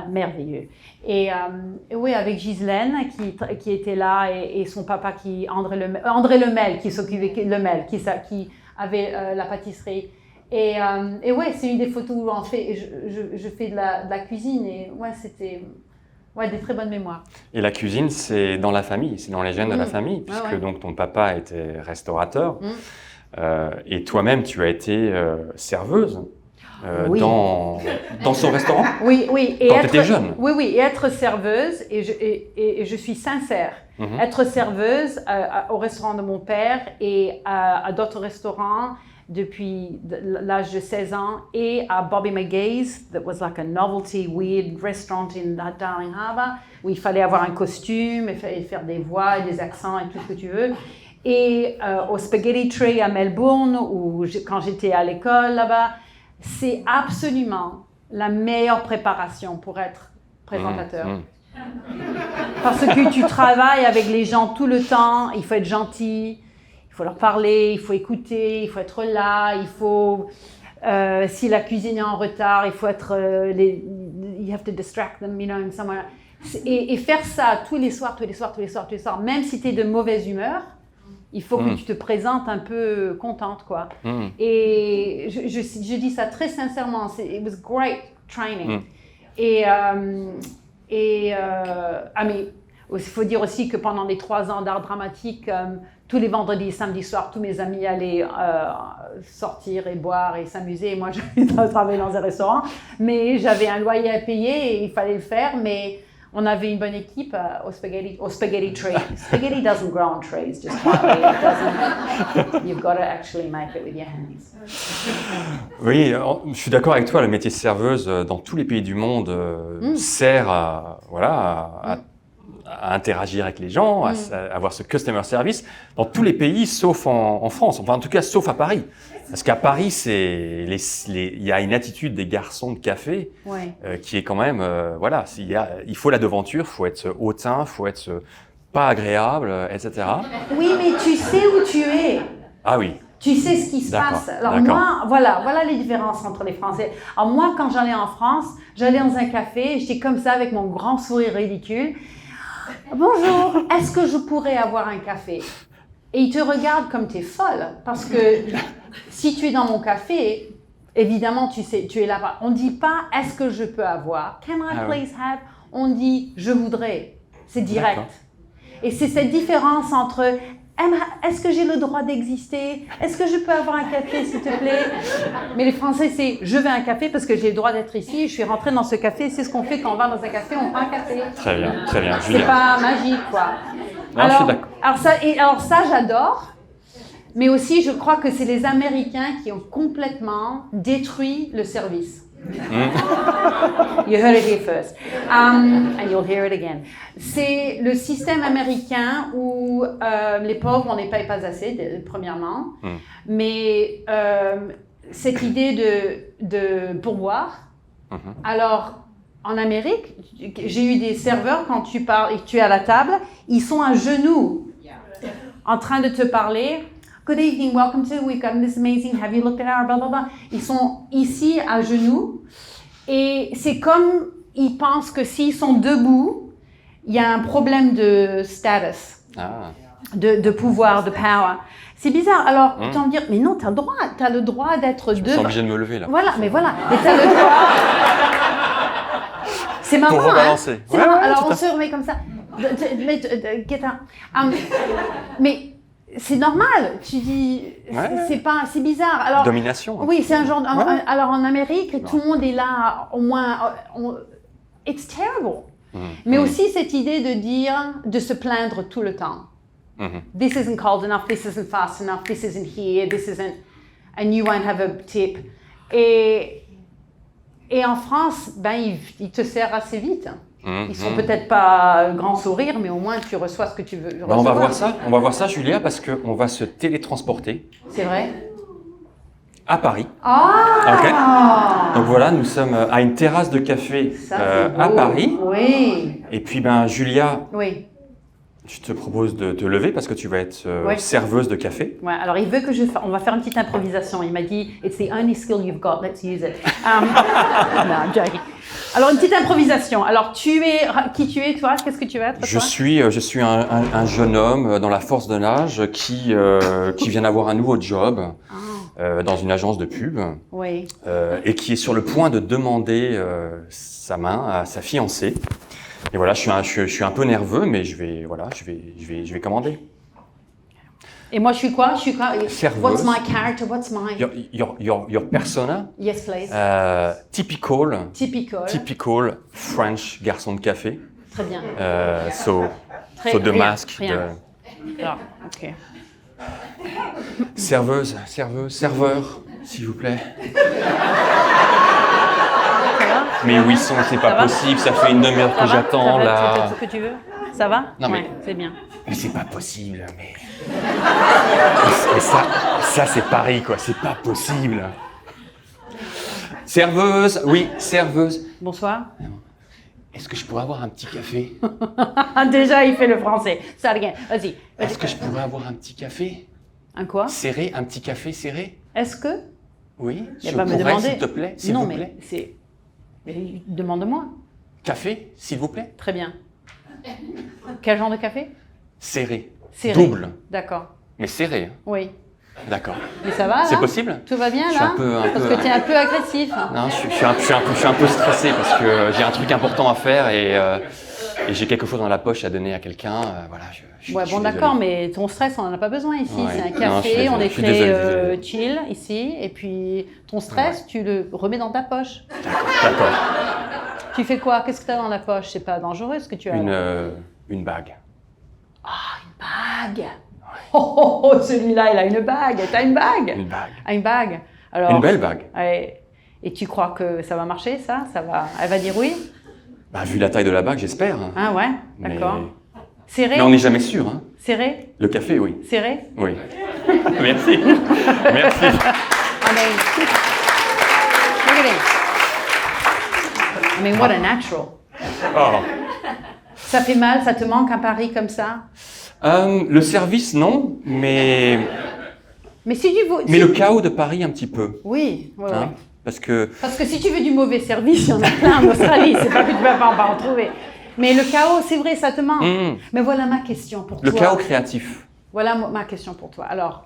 merveilleux. Et oui, avec Ghislaine qui était là et son papa André Lemel qui s'occupait qui avait la pâtisserie. Et ouais, c'est une des photos où je fais de la cuisine et ouais, c'était des très bonnes mémoires. Et la cuisine, c'est dans la famille, c'est dans les gènes de la famille, puisque donc ton papa était restaurateur et toi-même tu as été serveuse dans son restaurant. Oui. Et quand tu étais jeune. Oui, et être serveuse, et je suis sincère, être serveuse au restaurant de mon père et à d'autres restaurants depuis l'âge de 16 ans et à Bobby McGay's, that was like a novelty, weird restaurant in Darling Harbour, où il fallait avoir un costume, il fallait faire des voix, des accents et tout ce que tu veux. Et au Spaghetti Tray à Melbourne, quand j'étais à l'école là-bas, c'est absolument la meilleure préparation pour être présentateur. Parce que tu travailles avec les gens tout le temps, il faut être gentil, il faut leur parler, il faut écouter, il faut être là, il faut... si la cuisine est en retard, il faut être... you have to distract them, you know, in some way. Et faire ça tous les soirs, même si tu es de mauvaise humeur, il faut que tu te présentes un peu contente, quoi. Et je dis ça très sincèrement, it was great training. Mais il faut dire aussi que pendant les 3 ans d'art dramatique, tous les vendredis et samedis soirs, tous mes amis allaient sortir et boire et s'amuser. Et moi, je travaillais dans un restaurant, mais j'avais un loyer à payer et il fallait le faire. Mais on avait une bonne équipe au spaghetti tray. Spaghetti doesn't grow on trays, just quietly. It doesn't. You've got to actually make it with your hands. Oui, je suis d'accord avec toi. Le métier de serveuse dans tous les pays du monde sert à interagir avec les gens, à avoir ce customer service dans tous les pays sauf en France, enfin en tout cas sauf à Paris. Parce qu'à Paris, il y a une attitude des garçons de café qui est quand même, il faut la devanture, il faut être hautain, il faut être pas agréable, etc. Oui, mais tu sais où tu es. Ah oui. Tu sais ce qui se passe. Alors moi, voilà les différences entre les Français. Alors moi, quand j'allais en France, j'allais dans un café, j'étais comme ça avec mon grand sourire ridicule. Bonjour, est-ce que je pourrais avoir un café? Et ils te regardent comme tu es folle, parce que si tu es dans mon café, évidemment, tu sais, tu es là-bas. On ne dit pas « est-ce que je peux avoir ?» Can I please have? On dit « je voudrais ». C'est direct. Et c'est cette différence entre « est-ce que j'ai le droit d'exister? Est-ce que je peux avoir un café, s'il te plaît ?» Mais les Français, c'est « je veux un café parce que j'ai le droit d'être ici, je suis rentrée dans ce café, c'est ce qu'on fait quand on va dans un café, on prend un café. » Très bien, Julien. C'est pas magique, quoi. Non, je suis d'accord. Alors ça, j'adore. Mais aussi, je crois que c'est les Américains qui ont complètement détruit le service. You heard it here first. And you'll hear it again. C'est le système américain où les pauvres, on ne les paye pas assez, premièrement. Mais cette idée de pourboire. Alors, en Amérique, j'ai eu des serveurs, quand tu parles et que tu es à la table, ils sont à genoux, en train de te parler. Good evening, welcome to, we've got this amazing, have you looked at our blah blah blah. Ils sont ici à genoux et c'est comme ils pensent que s'ils sont debout, il y a un problème de status, de pouvoir, de power. C'est bizarre. Alors, tu vas me dire, mais non, tu as le droit d'être debout. Je suis obligé de me lever là. Voilà, mais tu as le droit. C'est marrant. Pour rebalancer. C'est marrant. Alors, on se remet comme ça. Mais c'est normal, tu dis, c'est bizarre. Alors, domination. Oui, c'est un genre. Alors en Amérique, tout le monde est là, au moins. It's terrible. Mais aussi cette idée de se plaindre tout le temps. This isn't cold enough, this isn't fast enough, this isn't here, this isn't, and you won't have a tip. Et en France, ils te serrent assez vite. Ils sont peut-être pas grand sourire, mais au moins tu reçois ce que tu veux recevoir. On va voir ça, Julia, parce qu'on va se télétransporter. C'est vrai? À Paris. Ah! Ok. Donc voilà, nous sommes à une terrasse de café à Paris. Oui. Et puis Julia, Oui. je te propose de te lever parce que tu vas être Oui. serveuse de café. Ouais, alors il veut que on va faire une petite improvisation. Il m'a dit, it's the only skill you've got, let's use it. No, I'm joking. Alors une petite improvisation. Alors qui tu es toi? Qu'est-ce que tu vas être toi? Je suis un jeune homme dans la force de l'âge qui vient d'avoir un nouveau job dans une agence de pub. Oui. Et qui est sur le point de demander sa main à sa fiancée. Et voilà, je suis un peu nerveux, mais je vais commander. Et moi, je suis quoi? Serveuse. What's my character? What's my... Your persona? Yes, please. Typical French garçon de café. Très bien. So the mask. Rien. Alors, ok. Serveuse, serveur, s'il vous plaît. Ça va? Mais oui, c'est pas possible, ça fait une demi-heure que j'attends là. C'est ce que tu veux? Ça va? Non, mais- Ouais, c'est bien. Mais c'est pas possible, mais ça c'est Paris quoi, c'est pas possible. Serveuse, oui, serveuse. Bonsoir. Est-ce que je pourrais avoir un petit café? Déjà, il fait le français. Ça, again. Vas-y. Est-ce que je pourrais avoir un petit café? Un quoi? Serré, un petit café serré? Est-ce que? Oui, Il je va me pourrais, demander. s'il te plaît, s'il Non, vous mais plaît. c'est... Mais demande-moi. Café, s'il vous plaît? Très bien. Quel genre de café? Serré. Serré. Double. D'accord. Mais serré, hein. Oui. D'accord. Mais ça va, là? C'est possible? Tout va bien, Je suis là? un peu- Parce que tu es un peu agressif. Non, je suis un peu stressé parce que j'ai un truc important à faire et j'ai quelque chose dans la poche à donner à quelqu'un. Voilà, je Ouais, suis bon, désolé. d'accord, mais ton stress, on n'en a pas besoin ici. Ouais. C'est un Non, je suis café, désolé, on est je suis très désolé. chill ici. Et puis, ton stress, tu le remets dans ta poche. D'accord. Tu fais quoi? Qu'est-ce que tu as dans la poche? C'est pas dangereux ce que tu as? Une bague. Bague. Oh, celui-là, il a une bague. T'as une bague? Une bague. Ah, une bague. Alors, Une belle bague. ouais. Et tu crois que ça va marcher, ça? Elle va dire oui? Bah, vu la taille de la bague, j'espère. Ah ouais, Mais- d'accord. Serré? Mais on n'est jamais sûr. Hein. Serré? Le café, oui. Serré? Oui. Merci. Merci. I mean, look at him. I mean, what a natural. Oh. Ça fait mal, ça te manque un Paris comme ça? Le service, non, mais si tu veux... le chaos de Paris, un petit peu. Oui, oui, Hein, oui. parce que Parce que si tu veux du mauvais service, il y en a plein en Australie, c'est pas que tu vas pas en trouver. Mais le chaos, c'est vrai, ça te manque. Mais voilà ma question pour le toi. chaos créatif. Voilà ma question pour toi. Alors,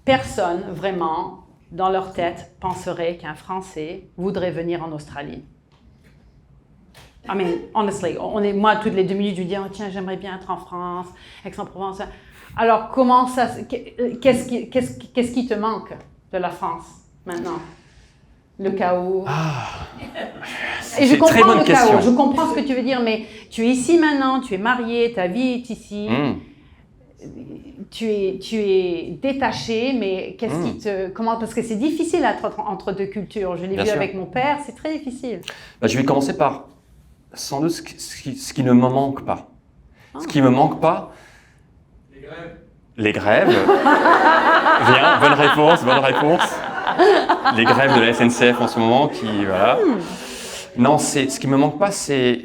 personne vraiment, dans leur tête, penserait qu'un Français voudrait venir en Australie. I mean, honestly, moi, toutes les 2 minutes, je dis, oh, tiens, j'aimerais bien être en France, Aix-en-Provence. Alors, comment ça, qu'est-ce qui te manque de la France maintenant? Le chaos. Et je C'est une très comprends bonne le chaos, question. je comprends ce que tu veux dire, mais tu es ici maintenant, tu es marié, ta vie est ici. Tu es détaché, mais qu'est-ce qui te... Comment, parce que c'est difficile à être entre deux cultures. Je l'ai Bien vu sûr. avec mon père, c'est très difficile. Bah, je vais commencer par, sans doute, ce qui ne me manque pas. Ce qui ne me manque pas... Les grèves. Bien, bonne réponse. Les grèves de la SNCF en ce moment qui... Voilà. Non, ce qui me manque pas, c'est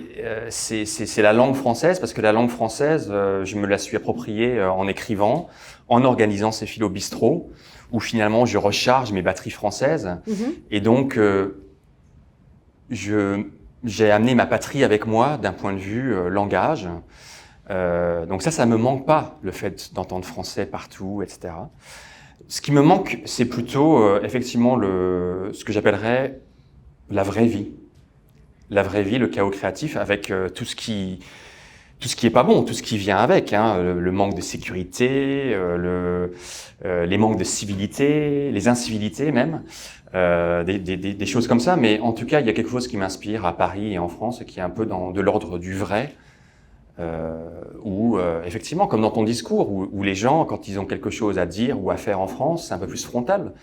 la langue française, parce que la langue française, je me la suis appropriée en écrivant, en organisant ces philo bistrot, où finalement je recharge mes batteries françaises. Et donc, j'ai amené ma patrie avec moi d'un point de vue langage. Donc ça me manque pas, le fait d'entendre français partout, etc. Ce qui me manque, c'est plutôt effectivement ce que j'appellerais la vraie vie. La vraie vie, le chaos créatif, avec tout ce qui tout ce qui est pas bon, tout ce qui vient avec, hein, le manque de sécurité, les manques de civilité, les incivilités même, des choses comme ça. Mais en tout cas, il y a quelque chose qui m'inspire à Paris et en France, qui est un peu de l'ordre du vrai, où effectivement, comme dans ton discours, où les gens, quand ils ont quelque chose à dire ou à faire en France, c'est un peu plus frontal.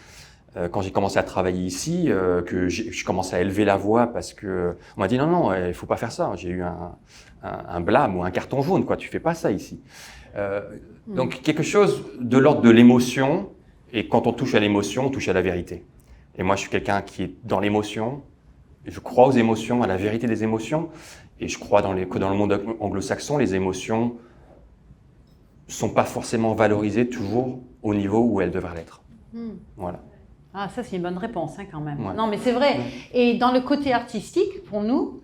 Quand j'ai commencé à travailler ici, que je commençais à élever la voix parce que on m'a dit non, il faut pas faire ça. J'ai eu un blâme ou un carton jaune, quoi. Tu fais pas ça ici. Donc quelque chose de l'ordre de l'émotion. Et quand on touche à l'émotion, on touche à la vérité. Et moi, je suis quelqu'un qui est dans l'émotion. Je crois aux émotions, à la vérité des émotions. Et je crois que dans le monde anglo-saxon, les émotions sont pas forcément valorisées toujours au niveau où elles devraient l'être. Voilà. Ah, ça, c'est une bonne réponse, hein, quand même. Ouais. Non, mais c'est vrai. Et dans le côté artistique, pour nous,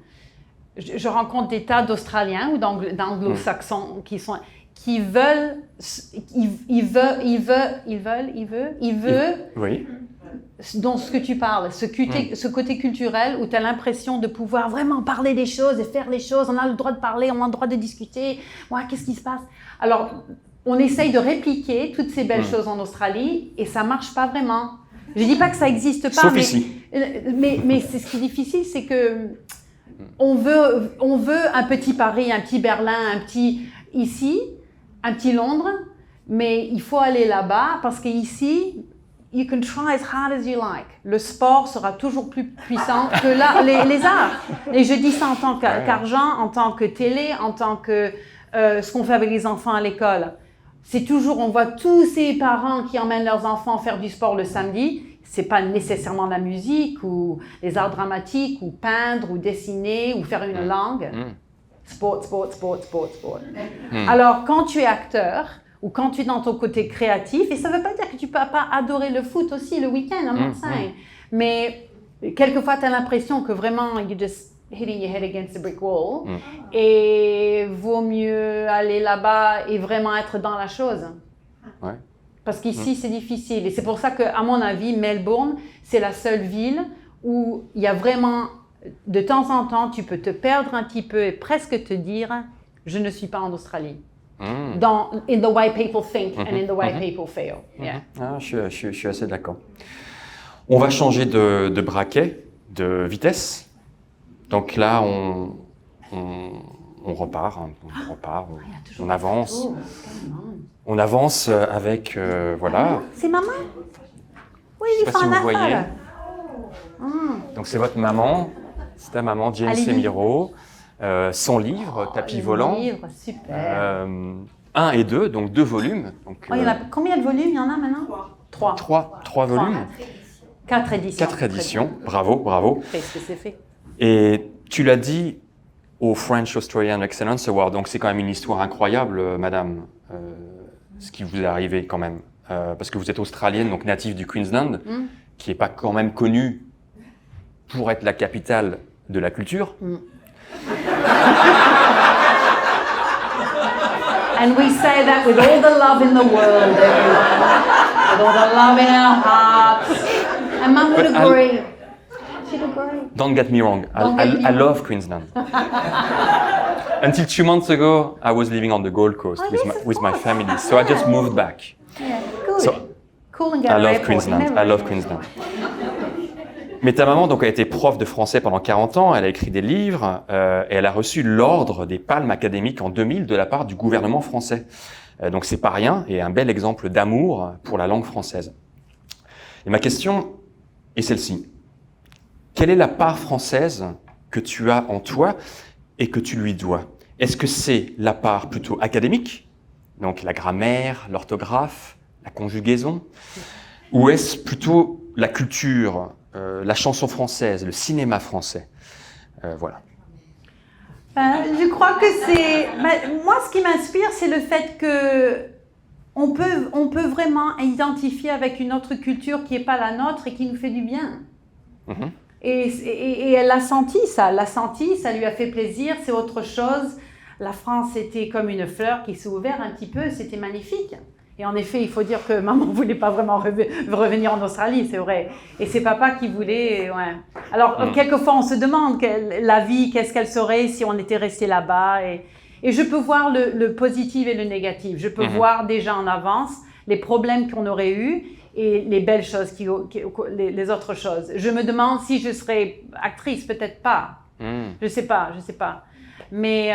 je rencontre des tas d'Australiens ou d'Anglo-Saxons qui veulent, Oui. dont ce que tu parles, ce côté culturel où tu as l'impression de pouvoir vraiment parler des choses et faire les choses. On a le droit de parler, on a le droit de discuter. Ouais, qu'est-ce qui se passe? Alors, on essaye de répliquer toutes ces belles choses en Australie et ça marche pas vraiment. Je dis pas que ça existe pas, Sauf ici. mais c'est ce qui est difficile, c'est que on veut un petit Paris, un petit Berlin, un petit ici, un petit Londres, mais il faut aller là-bas parce qu'ici, you can try as hard as you like. Le sport sera toujours plus puissant que les arts. Et je dis ça en tant qu'argent, en tant que télé, en tant que ce qu'on fait avec les enfants à l'école. C'est toujours, on voit tous ces parents qui emmènent leurs enfants faire du sport le samedi. C'est pas nécessairement la musique ou les arts dramatiques ou peindre ou dessiner ou faire une langue. Sport. Alors, quand tu es acteur ou quand tu es dans ton côté créatif, et ça veut pas dire que tu peux pas adorer le foot aussi le week-end, I'm not saying. Mais quelquefois, tu as l'impression que vraiment, you just hitting your head against a brick wall. Et vaut mieux aller là-bas et vraiment être dans la chose. Ouais. Parce qu'ici, c'est difficile. Et c'est pour ça qu'à mon avis, Melbourne, c'est la seule ville où il y a vraiment, de temps en temps, tu peux te perdre un petit peu et presque te dire, je ne suis pas en Australie. In the way people think and in the way people feel. Yeah. Ah, je suis assez d'accord. On va changer de braquet, de vitesse. Donc là, on repart, on avance. On avance avec, voilà. C'est maman? Oui, Je sais pas si vous voyez. Donc c'est votre maman, c'est ta maman, Jane Semiro. Son livre, Tapis volant. Livre, super. 1 et 2, donc 2 volumes. Donc, il y en a, combien de volumes il y en a maintenant? 3. 3 volumes. 4 éditions. 4 éditions, bravo. Qu'est-ce que c'est fait? Et tu l'as dit au French Australian Excellence Award, donc c'est quand même une histoire incroyable, madame, ce qui vous est arrivé quand même. Parce que vous êtes australienne, donc native du Queensland, qui n'est pas quand même connue pour être la capitale de la culture. And we say that with all the love in the world, everyone. With all the love in our hearts. And Mum would agree. She'd agree. Don't get me wrong, I love Queensland. Until 2 months ago, I was living on the Gold Coast with my family, so I just moved back. Yeah, good. So, Cool and I love Queensland. Mais ta maman donc, a été prof de français pendant 40 ans, elle a écrit des livres et elle a reçu l'ordre des Palmes académiques en 2000 de la part du gouvernement français. Donc c'est pas rien et un bel exemple d'amour pour la langue française. Et ma question est celle-ci. Quelle est la part française que tu as en toi et que tu lui dois? Est-ce que c'est la part plutôt académique, donc la grammaire, l'orthographe, la conjugaison, ou est-ce plutôt la culture, la chanson française, le cinéma français? Voilà. Je crois que c'est... Moi, ce qui m'inspire, c'est le fait que on peut vraiment identifier avec une autre culture qui n'est pas la nôtre et qui nous fait du bien. Et elle l'a senti, ça lui a fait plaisir, c'est autre chose. La France était comme une fleur qui s'est ouverte un petit peu, c'était magnifique. Et en effet, il faut dire que maman ne voulait pas vraiment revenir en Australie, c'est vrai. Et c'est papa qui voulait, ouais. Alors, quelquefois, on se demande la vie, qu'est-ce qu'elle serait si on était resté là-bas. Et je peux voir le positif et le négatif. Je peux voir déjà en avance les problèmes qu'on aurait eus et les belles choses, les autres choses. Je me demande si je serais actrice, peut-être pas. Je sais pas. Mais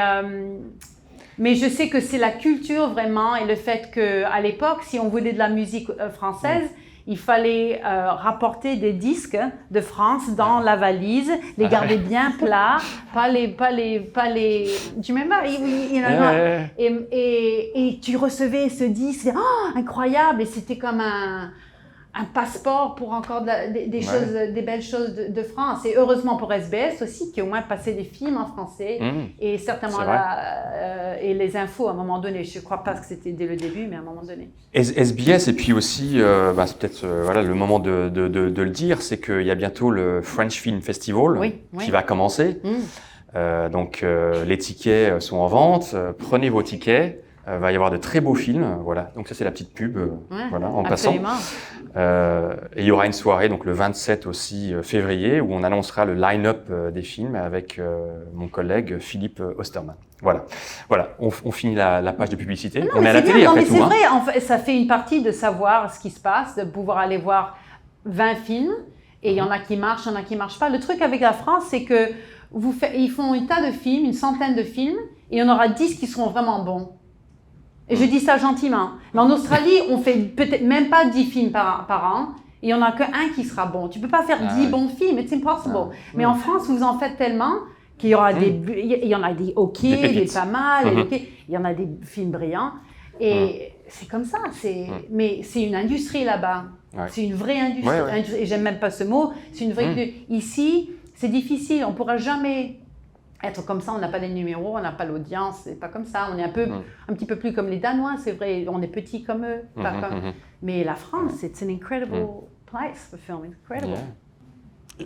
je sais que c'est la culture vraiment et le fait qu'à l'époque, si on voulait de la musique française, il fallait rapporter des disques de France dans la valise, les garder bien plats, pas les. Tu m'aimes pas? Et tu recevais ce disque, incroyable, et c'était comme un passeport pour encore des choses, des belles choses de France. Et heureusement pour SBS aussi, qui au moins passait des films en français et certainement et les infos à un moment donné. Je ne crois pas que c'était dès le début, mais à un moment donné. SBS, et puis aussi, c'est peut-être le moment de le dire, c'est qu'il y a bientôt le French Film Festival qui va commencer. Donc les tickets sont en vente, prenez vos tickets. Va y avoir de très beaux films, voilà. Donc ça c'est la petite pub, en passant. Et il y aura une soirée, donc le 27 aussi février, où on annoncera le line-up des films avec mon collègue Philippe Osterman. Voilà. On finit la page de publicité. Non, on est à la télé bien, après mais tout. C'est vrai, en fait, ça fait une partie de savoir ce qui se passe, de pouvoir aller voir 20 films, et il y en a qui marchent, il y en a qui marchent pas. Le truc avec la France, c'est que ils font un tas de films, une centaine de films, et il y en aura 10 qui seront vraiment bons. Et je dis ça gentiment. Mais en Australie, on fait peut-être même pas 10 films par an. Et il n'y en a qu'un qui sera bon. Tu ne peux pas faire 10 bons films. It's impossible. Mais en France, vous en faites tellement qu'il y aura il y en a des OK, des pas mal. Il y en a des films brillants. Et c'est comme ça. Mais c'est une industrie là-bas. C'est une vraie industrie. Et j'aime même pas ce mot. C'est une vraie Ici, c'est difficile. On ne pourra jamais être comme ça, on n'a pas les numéros, on n'a pas l'audience, c'est pas comme ça. On est un petit peu plus comme les Danois, c'est vrai, on est petits comme eux. Mais la France, c'est un incredible place for film, incredible.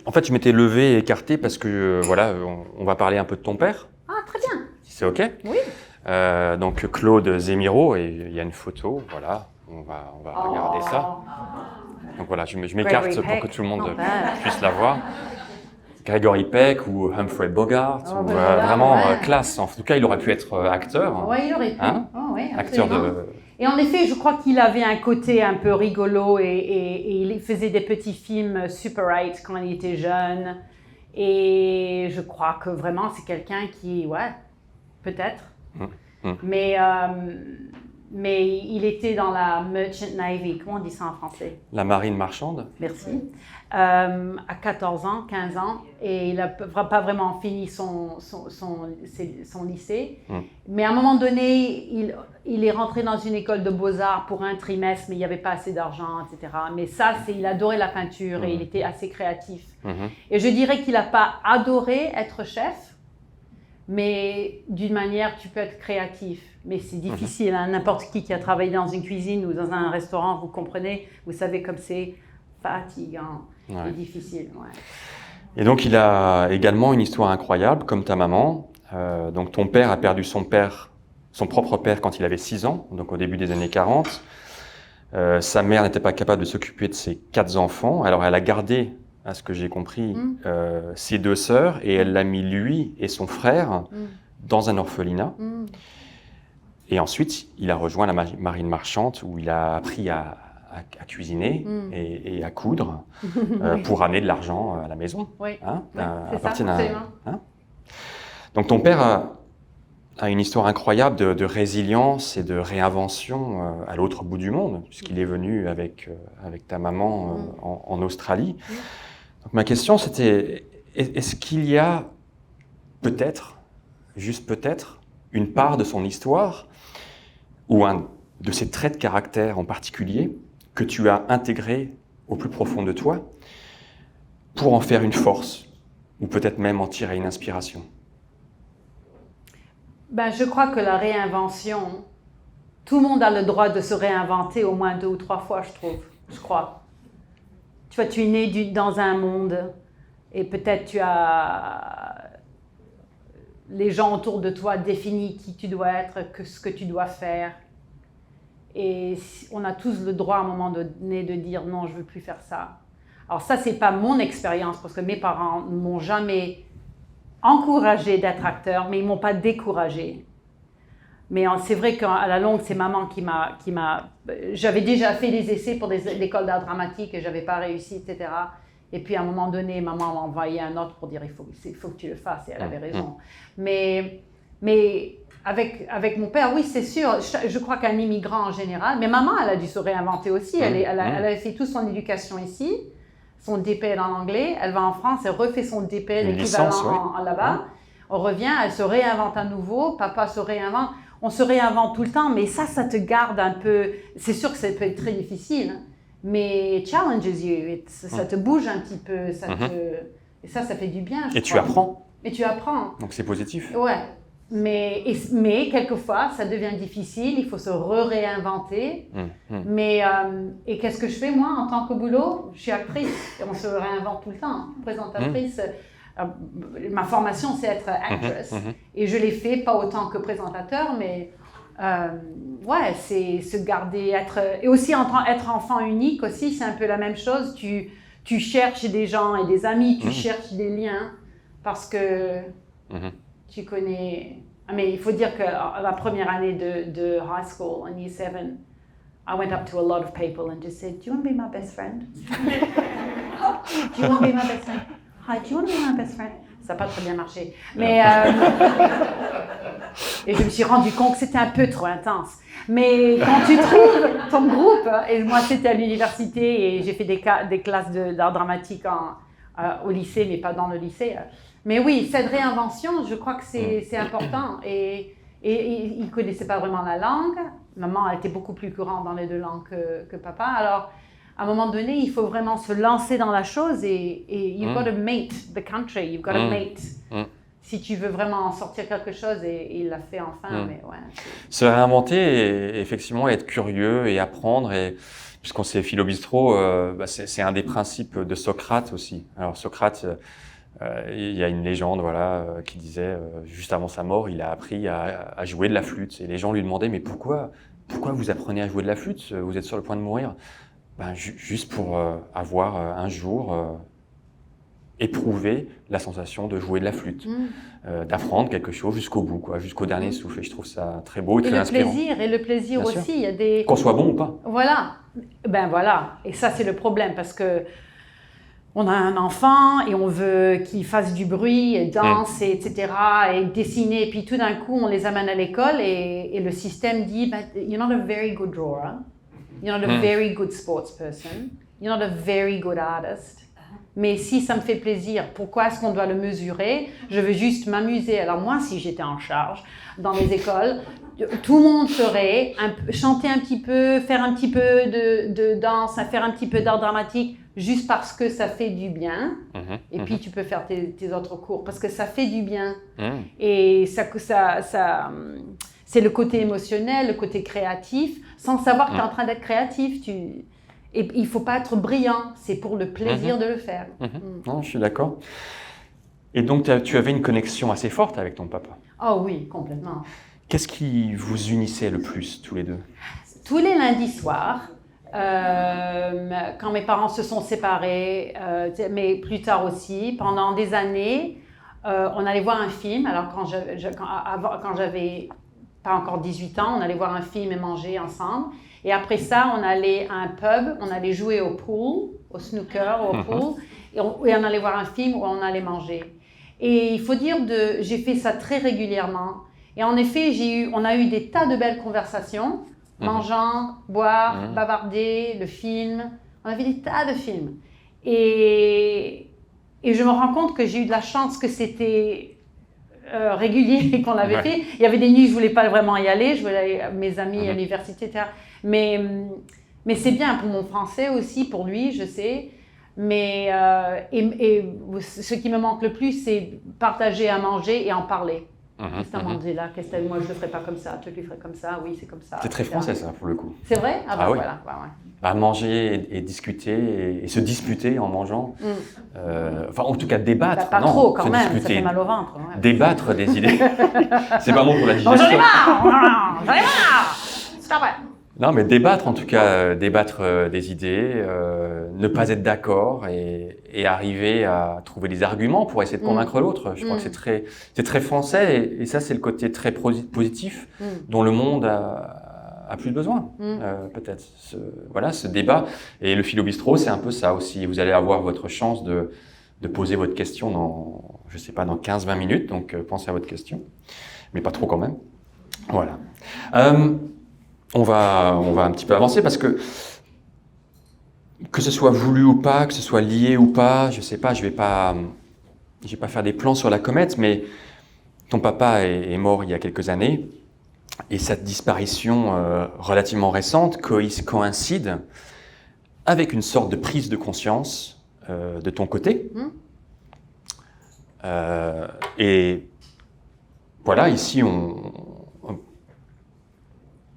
En fait, je m'étais levé et écarté parce que, on va parler un peu de ton père. Ah, très bien. Si c'est OK. Oui. Donc Claude Zemiro, et il y a une photo, voilà, on va regarder ça. Donc voilà, je m'écarte pour que tout le monde puisse la voir. Gregory Peck ou Humphrey Bogart, vraiment classe. En tout cas, il aurait pu être acteur. Oui, il aurait pu. Acteur de... Et en effet, je crois qu'il avait un côté un peu rigolo et il faisait des petits films Super 8 quand il était jeune. Et je crois que vraiment, c'est quelqu'un qui, peut-être. Mais il était dans la Merchant Navy, comment on dit ça en français? La marine marchande. Merci. À 14 ans, 15 ans, et il n'a pas vraiment fini son lycée. Mais à un moment donné, il est rentré dans une école de beaux-arts pour un trimestre, mais il n'y avait pas assez d'argent, etc. Mais ça, il adorait la peinture et il était assez créatif. Et je dirais qu'il n'a pas adoré être chef, mais d'une manière, tu peux être créatif. Mais c'est difficile, n'importe qui a travaillé dans une cuisine ou dans un restaurant, vous comprenez, vous savez comme c'est fatigant et difficile. Et donc, il a également une histoire incroyable, comme ta maman. Donc, ton père a perdu son propre père quand il avait 6 ans, donc au début des années 40. Sa mère n'était pas capable de s'occuper de ses 4 enfants, alors elle a gardé, à ce que j'ai compris, ses 2 sœurs, et elle l'a mis lui et son frère dans un orphelinat. Et ensuite, il a rejoint la marine marchande où il a appris à cuisiner et à coudre pour amener de l'argent à la maison. Donc ton père a une histoire incroyable de résilience et de réinvention à l'autre bout du monde, puisqu'il est venu avec ta maman en Australie. Donc ma question c'était, est-ce qu'il y a peut-être, juste peut-être, une part de son histoire ou un de ses traits de caractère en particulier que tu as intégré au plus profond de toi pour en faire une force ou peut-être même en tirer une inspiration? Je crois que la réinvention, tout le monde a le droit de se réinventer au moins 2 ou 3 fois, je crois. Tu vois, tu es né dans un monde et peut-être tu as les gens autour de toi définissent qui tu dois être, ce que tu dois faire. Et on a tous le droit à un moment donné de dire non, je ne veux plus faire ça. Alors ça, ce n'est pas mon expérience parce que mes parents ne m'ont jamais encouragé d'être acteur, mais ils ne m'ont pas découragé. Mais c'est vrai qu'à la longue, c'est maman qui m'a... J'avais déjà fait des essais pour l'école d'art dramatique et je n'avais pas réussi, etc. Et puis à un moment donné, maman m'a envoyé un autre pour dire il faut que tu le fasses, et elle avait raison. Mais avec mon père, oui, c'est sûr, je crois qu'un immigrant en général, mais maman, elle a dû se réinventer aussi. Elle a fait toute son éducation ici, son DPL en anglais. Elle va en France, elle refait son DPL équivalent là-bas. On revient, elle se réinvente à nouveau, papa se réinvente. On se réinvente tout le temps, mais ça te garde un peu... C'est sûr que ça peut être très difficile, mais challenges you, ça te bouge un petit peu, et ça fait du bien, je crois. Tu apprends. Et tu apprends. Donc c'est positif. Ouais, mais quelquefois, ça devient difficile, il faut se réinventer. Mais, et qu'est-ce que je fais, moi, en tant que boulot? Je suis actrice, et on se réinvente tout le temps, présentatrice. Ma formation, c'est être actress. Et je l'ai fait, pas autant que présentateur, mais ouais, c'est se garder, et aussi être enfant unique aussi, c'est un peu la même chose. Tu cherches des gens et des amis, tu cherches des liens, parce que tu connais... Mais il faut dire que la première année de high school, en year 7, I went up to a lot of people and just said, do you want to be my best friend? Do you want to be my best friend? Hi, do you want to be my best friend? Ça n'a pas très bien marché. Mais, et je me suis rendu compte que c'était un peu trop intense. Mais quand tu trouves ton groupe, et moi c'était à l'université et j'ai fait des classes d'art dramatique au lycée, mais pas dans le lycée. Mais oui, cette réinvention, je crois que c'est important. Et ils ne connaissaient pas vraiment la langue. Maman, elle était beaucoup plus courante dans les deux langues que papa. Alors, à un moment donné, il faut vraiment se lancer dans la chose et you've got to mate the country, you've got to mate. Si tu veux vraiment en sortir quelque chose, et il l'a fait enfin. Mais ouais, se réinventer et effectivement être curieux et apprendre. Puisqu'on sait Philo Bistro, c'est un des principes de Socrate aussi. Alors Socrate, il y a une légende qui disait, juste avant sa mort, il a appris à jouer de la flûte. Et les gens lui demandaient, mais pourquoi vous apprenez à jouer de la flûte? Vous êtes sur le point de mourir. Juste pour avoir un jour éprouvé la sensation de jouer de la flûte, d'apprendre quelque chose jusqu'au bout, jusqu'au dernier souffle. Et je trouve ça très beau et très inspirant. Et le plaisir Bien aussi. sûr. Il y a des... Qu'on soit bon ou pas. Voilà. Voilà. Et ça, c'est le problème parce que on a un enfant et on veut qu'il fasse du bruit, et danse, etc., et dessiner. Et puis tout d'un coup, on les amène à l'école et le système dit you're not a very good drawer. You're not a very good sports person. You're not a very good artist. Mais si ça me fait plaisir, pourquoi est-ce qu'on doit le mesurer? Je veux juste m'amuser. Alors moi, si j'étais en charge dans les écoles, tout le monde ferait chanter un petit peu, faire un petit peu de danse, faire un petit peu d'art dramatique, juste parce que ça fait du bien. Et puis tu peux faire tes autres cours, parce que ça fait du bien. Et c'est le côté émotionnel, le côté créatif, sans savoir que tu es en train d'être créatif. Et il ne faut pas être brillant, c'est pour le plaisir de le faire. Non, je suis d'accord. Et donc, tu avais une connexion assez forte avec ton papa. Oh oui, complètement. Qu'est-ce qui vous unissait le plus, tous les deux? Tous les lundis soirs, quand mes parents se sont séparés, mais plus tard aussi, pendant des années, on allait voir un film. Alors, quand j'avais pas encore 18 ans, on allait voir un film et manger ensemble. Et après ça, on allait à un pub, on allait jouer au pool, au snooker, au pool, et on allait voir un film où on allait manger. Et il faut dire, j'ai fait ça très régulièrement. Et en effet, on a eu des tas de belles conversations, mangeant, boire, bavarder, le film. On avait des tas de films. Et je me rends compte que j'ai eu de la chance que c'était régulier qu'on l'avait fait. Il y avait des nuits où je ne voulais pas vraiment y aller, je voulais aller à mes amis à l'université, etc. Mais c'est bien pour mon français aussi, pour lui, je sais. Mais ce qui me manque le plus, c'est partager à manger et en parler. Qu'est-ce que tu as mangé là? Moi, je ne le ferais pas comme ça. Tu le ferais comme ça? Oui, c'est comme ça. C'est très français, ça, pour le coup. C'est vrai? Oui. Voilà. Manger et discuter et se disputer en mangeant. Enfin, en tout cas, débattre. Pas trop, quand même. Ça fait mal au ventre. Ouais. Débattre des idées. C'est pas bon pour la digestion. J'en ai marre! Stop it! Non, mais débattre en tout cas, débattre des idées, ne pas être d'accord et arriver à trouver des arguments pour essayer de convaincre l'autre. Je crois que c'est très français et ça c'est le côté très positif dont le monde a plus besoin, peut-être. Ce débat. Et le Philo-Bistrot, c'est un peu ça aussi. Vous allez avoir votre chance de poser votre question dans, je sais pas, dans 15-20 minutes. Donc pensez à votre question, mais pas trop quand même. Voilà. On va un petit peu avancer parce que ce soit voulu ou pas, que ce soit lié ou pas, je sais pas, je vais pas faire des plans sur la comète, mais ton papa est mort il y a quelques années et cette disparition relativement récente coïncide avec une sorte de prise de conscience de ton côté. Et voilà, ici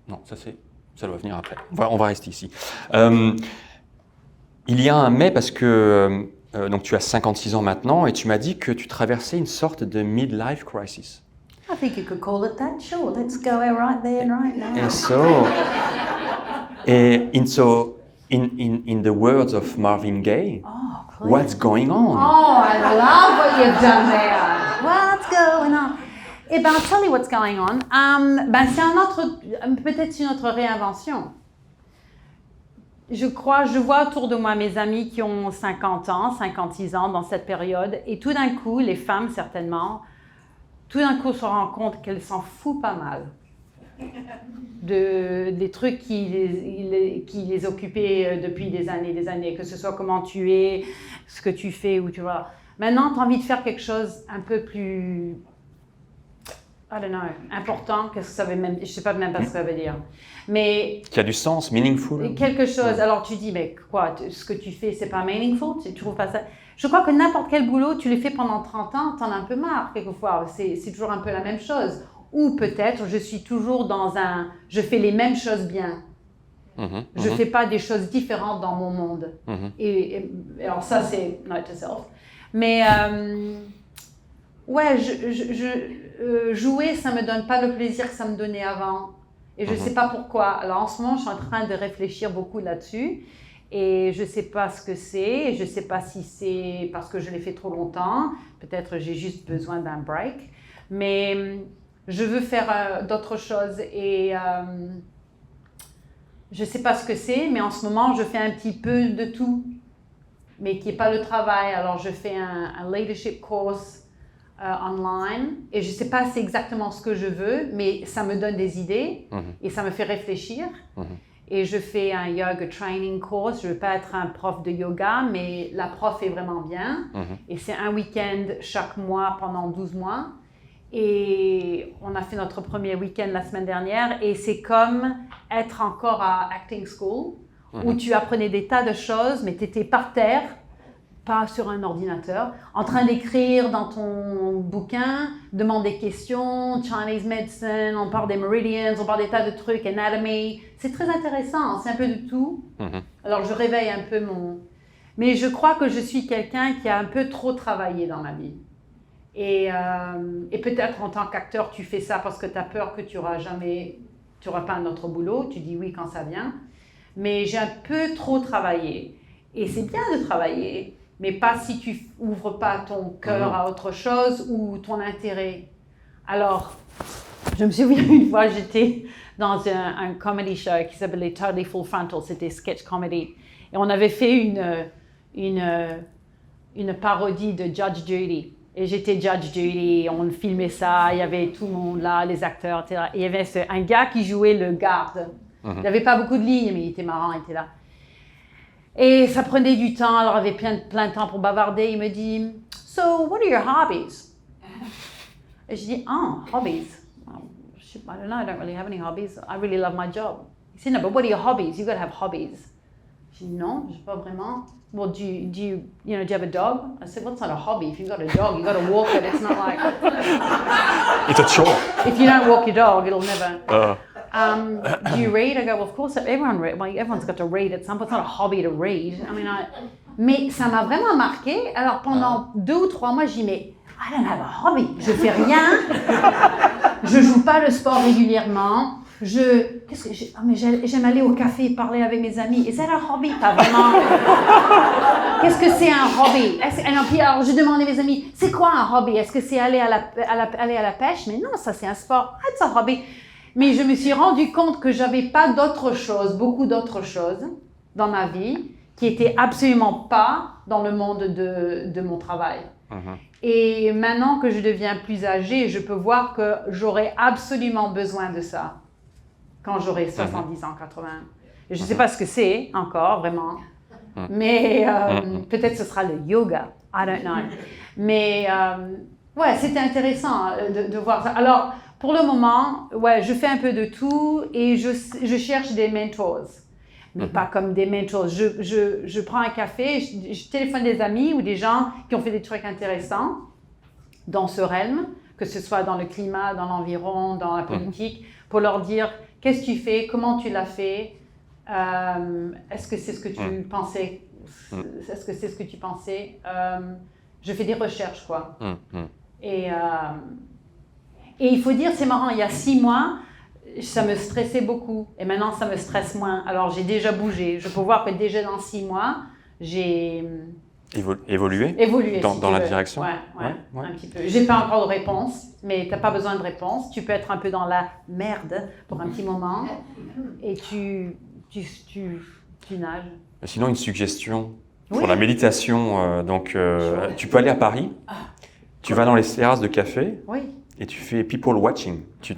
non, ça doit venir après. On va rester ici. Il y a un mais parce que donc tu as 56 ans maintenant et tu m'as dit que tu traversais une sorte de midlife crisis. I think you could call it that. Sure, let's go right there and right now. In the words of Marvin Gaye, what's going on? Oh, I love what you've done there. What's going on? Eh ben, I'll tell you what's going on. C'est peut-être une autre réinvention. Je vois autour de moi mes amis qui ont 50 ans, 56 ans dans cette période, et tout d'un coup, les femmes certainement, tout d'un coup se rendent compte qu'elles s'en foutent pas mal des trucs qui les occupaient depuis des années, que ce soit comment tu es, ce que tu fais, où tu vas. Maintenant, tu as envie de faire quelque chose un peu plus, I don't know, important, qu'est-ce que ça veut même, je sais pas même pas ce que ça veut dire. Mais qui a du sens, meaningful. Quelque chose. Alors tu dis, mais quoi, ce que tu fais, c'est pas meaningful, tu trouves pas ça? Je crois que n'importe quel boulot, tu le fais pendant 30 ans, t'en as un peu marre quelquefois. C'est toujours un peu la même chose. Ou peut-être, je suis toujours je fais les mêmes choses bien. Je fais pas des choses différentes dans mon monde. Et alors ça, c'est note to self. Mais ouais, jouer, ça me donne pas le plaisir que ça me donnait avant. Et je sais pas pourquoi. Alors en ce moment, je suis en train de réfléchir beaucoup là-dessus. Et je sais pas ce que c'est. Et je sais pas si c'est parce que je l'ai fait trop longtemps. Peut-être j'ai juste besoin d'un break. Mais je veux faire d'autres choses. Et je sais pas ce que c'est. Mais en ce moment, je fais un petit peu de tout. Mais qui n'est pas le travail. Alors je fais un leadership course online et je ne sais pas c'est exactement ce que je veux, mais ça me donne des idées et ça me fait réfléchir. Et je fais un yoga training course. Je ne veux pas être un prof de yoga, mais la prof est vraiment bien. Et c'est un week-end chaque mois pendant 12 mois. Et on a fait notre premier week-end la semaine dernière et c'est comme être encore à acting school où tu apprenais des tas de choses, mais tu étais par terre, pas sur un ordinateur, en train d'écrire dans ton bouquin, demander des questions, Chinese medicine, on parle des meridians, on parle des tas de trucs, anatomy. C'est très intéressant, c'est un peu de tout. Alors je réveille un peu Mais je crois que je suis quelqu'un qui a un peu trop travaillé dans ma vie. Et peut-être en tant qu'acteur, tu fais ça parce que tu as peur que tu n'auras pas un autre boulot, tu dis oui quand ça vient. Mais j'ai un peu trop travaillé. Et c'est bien de travailler, mais pas si tu ouvres pas ton cœur à autre chose ou ton intérêt. Alors, je me souviens une fois, j'étais dans un comedy show qui s'appelait Totally Full Frontal, c'était sketch comedy. Et on avait fait une parodie de Judge Judy. Et j'étais Judge Judy, on filmait ça, il y avait tout le monde là, les acteurs, etc. Et il y avait un gars qui jouait le garde. Il n'avait pas beaucoup de lignes, mais il était marrant, il était là. Et ça prenait du temps, alors il y avait plein de temps pour bavarder. Il me dit, So, what are your hobbies? Et je dis, hobbies? I don't know, I don't really have any hobbies. I really love my job. He said, No, but what are your hobbies? You've got to have hobbies. Je dis, non, je n'ai pas vraiment. Well, do you have a dog? I said, well, it's not a hobby. If you've got a dog, you've got to walk it. It's not like... It's a chore. If you don't walk your dog, it'll never... Do you read? I go, well, of course, everyone's got to read at some point. It's not a hobby to read. Mais ça m'a vraiment marqué. Alors, pendant 2 ou 3 mois, j'ai dit, mais I don't have a hobby. Je fais rien. Je joue pas le sport régulièrement. J'aime aller au café et parler avec mes amis. Is that a hobby? Pas vraiment. Qu'est-ce que c'est un hobby? Alors, je demandais à mes amis, c'est quoi un hobby? Est-ce que c'est aller à la pêche? Mais non, ça c'est un sport. It's a hobby. Mais je me suis rendu compte que j'avais pas d'autres choses, beaucoup d'autres choses dans ma vie qui étaient absolument pas dans le monde de mon travail. Et maintenant que je deviens plus âgée, je peux voir que j'aurai absolument besoin de ça quand j'aurai 70 ans, 80. Je ne sais pas ce que c'est encore, vraiment. Mais peut-être ce sera le yoga. I don't know. Mais ouais, c'était intéressant de voir ça. Alors, pour le moment, ouais, je fais un peu de tout et je cherche des mentors. Mais pas comme des mentors. Je prends un café, je téléphone des amis ou des gens qui ont fait des trucs intéressants dans ce realm, que ce soit dans le climat, dans l'environ, dans la politique, pour leur dire qu'est-ce que tu fais, comment tu l'as fait, est-ce que c'est ce que tu pensais, est-ce que c'est ce que tu pensais. Je fais des recherches, quoi. Et il faut dire, c'est marrant, il y a 6 mois, ça me stressait beaucoup. Et maintenant, ça me stresse moins. Alors, j'ai déjà bougé. Je peux voir que déjà dans 6 mois, j'ai... Évolué dans la direction. Ouais, un petit peu. J'ai pas encore de réponse, mais t'as pas besoin de réponse. Tu peux être un peu dans la merde pour un petit moment et tu nages. Sinon, une suggestion pour la méditation. Tu peux aller à Paris, tu vas dans les terrasses de café. Et tu fais people watching. Tu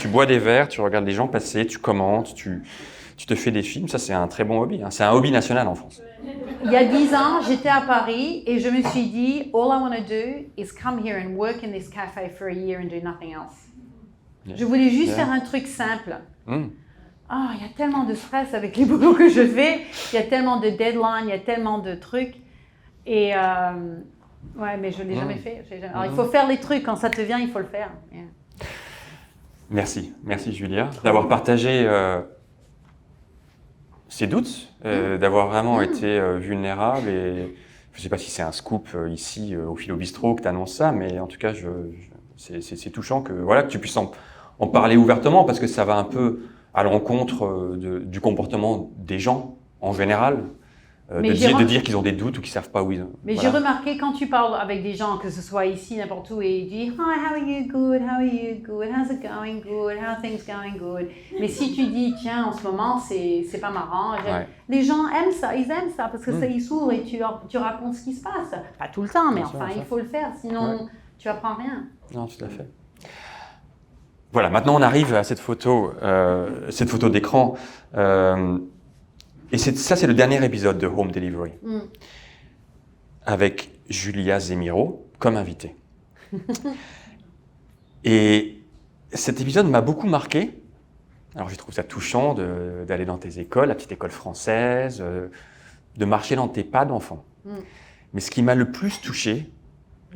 bois des verres, tu regardes les gens passer, tu commentes, tu te fais des films. Ça, c'est un très bon hobby. C'est un hobby national en France. Il y a 10 ans, j'étais à Paris et je me suis dit, all I want to do is come here and work in this cafe for a year and do nothing else. Je voulais juste faire un truc simple. Il y a tellement de stress avec les boulots que je fais. Il y a tellement de deadlines, il y a tellement de trucs. Et... ouais, mais je ne l'ai jamais fait. Alors, il faut faire les trucs. Quand ça te vient, il faut le faire. Yeah. Merci Julia d'avoir partagé ces doutes, d'avoir vraiment été vulnérable. Et je ne sais pas si c'est un scoop ici au Philo Bistro que tu annonces ça, mais en tout cas, c'est touchant que tu puisses en parler ouvertement parce que ça va un peu à l'encontre du comportement des gens en général. De dire qu'ils ont des doutes ou qu'ils ne savent pas où ils sont. Mais j'ai remarqué quand tu parles avec des gens, que ce soit ici, n'importe où, et ils disent « Hi, how are you? Good, how are you? Good, how's it going? Good, how are things going? Good ?» Mais si tu dis « Tiens, en ce moment, c'est pas marrant », les gens aiment ça, ils aiment ça, parce que ça, ils s'ouvrent et tu racontes ce qui se passe. Pas tout le temps, mais enfin, il faut le faire, sinon tu apprends rien. Non, tout à fait. Voilà, maintenant on arrive à cette photo d'écran. Et ça, c'est le dernier épisode de Home Delivery, avec Julia Zemiro comme invitée. Et cet épisode m'a beaucoup marqué. Alors, je trouve ça touchant d'aller dans tes écoles, la petite école française, de marcher dans tes pas d'enfant. Mais ce qui m'a le plus touché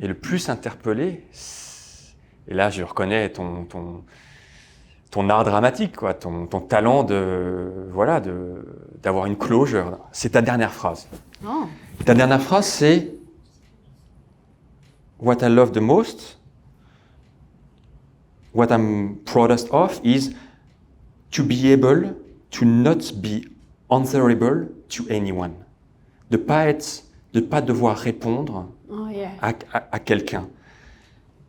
et le plus interpellé, et là, je reconnais ton art dramatique, quoi, ton talent d'avoir une closure. C'est ta dernière phrase. Ta dernière phrase, c'est « What I love the most, what I'm proudest of is to be able to not be answerable to anyone. » De pas devoir répondre à quelqu'un.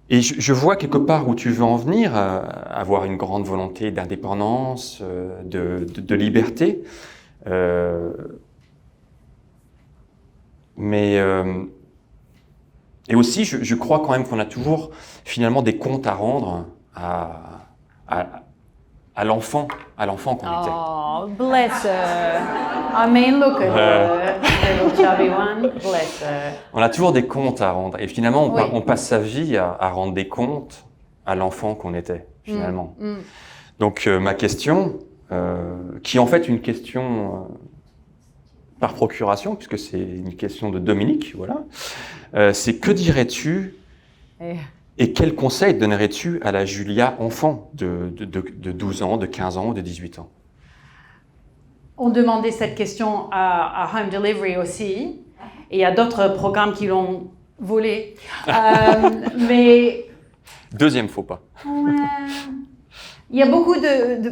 Et je vois quelque part où tu veux en venir, avoir une grande volonté d'indépendance, de liberté. Et aussi, je crois quand même qu'on a toujours finalement des comptes à rendre à l'enfant qu'on était. Oh, bless her. I mean, look at her, little chubby one. Bless her. On a toujours des comptes à rendre. Et finalement, on passe sa vie à rendre des comptes à l'enfant qu'on était, finalement. Donc, ma question, qui est en fait une question par procuration, puisque c'est une question de Dominique, voilà, c'est que dirais-tu et quel conseil donnerais-tu à la Julia enfant de 12 ans, de 15 ans ou de 18 ans? On demandait cette question à Home Delivery aussi. Et il y a d'autres programmes qui l'ont volé. Mais... Deuxième faux pas. Ouais. Il y a beaucoup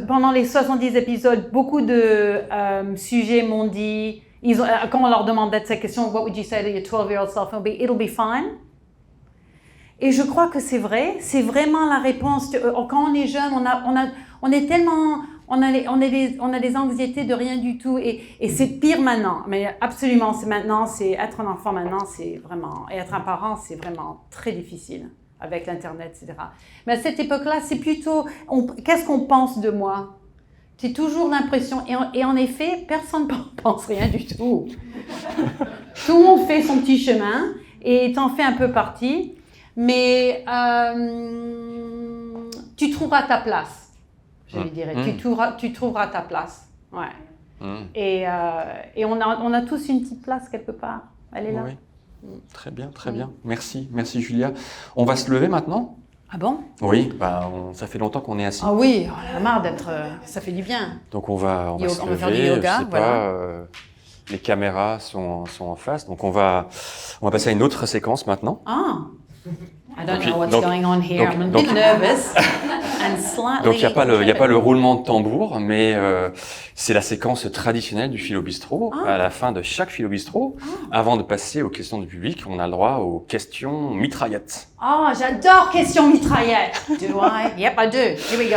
pendant les 70 épisodes, beaucoup de sujets m'ont dit, quand on leur demandait cette question, what would you say to your 12-year-old self? It'll be fine. Et je crois que c'est vrai, c'est vraiment la réponse. Quand on est jeune, on est tellement, on a des anxiétés de rien du tout, et c'est pire maintenant. Mais absolument, c'est être un enfant maintenant, c'est vraiment, et être un parent, c'est vraiment très difficile avec l'internet, etc. Mais à cette époque-là, c'est plutôt, qu'est-ce qu'on pense de moi? C'est toujours l'impression, et en effet, personne ne pense rien du tout. Tout le monde fait son petit chemin, et t'en fais un peu partie. Mais tu trouveras ta place, je lui dirais. Tu trouveras ta place. Ouais. Et on a tous une petite place quelque part. Elle est là. Oui. Très bien, très bien. Merci Julia. On va se lever maintenant? Ah bon? Oui, ça fait longtemps qu'on est assis. Ah oui, on a marre d'être... ça fait du bien. Donc on va se lever. Faire du yoga, les caméras sont en face, donc on va passer à une autre séquence maintenant. Ah! I don't know what's going on here. I'm a bit nervous and slightly... Donc il n'y a pas le roulement de tambour, mais c'est la séquence traditionnelle du Philo Bistro. À la fin de chaque Philo Bistro, avant de passer aux questions du public, on a le droit aux questions mitraillettes. Oh, j'adore questions mitraillettes. Do I? Yep, I do. Here we go.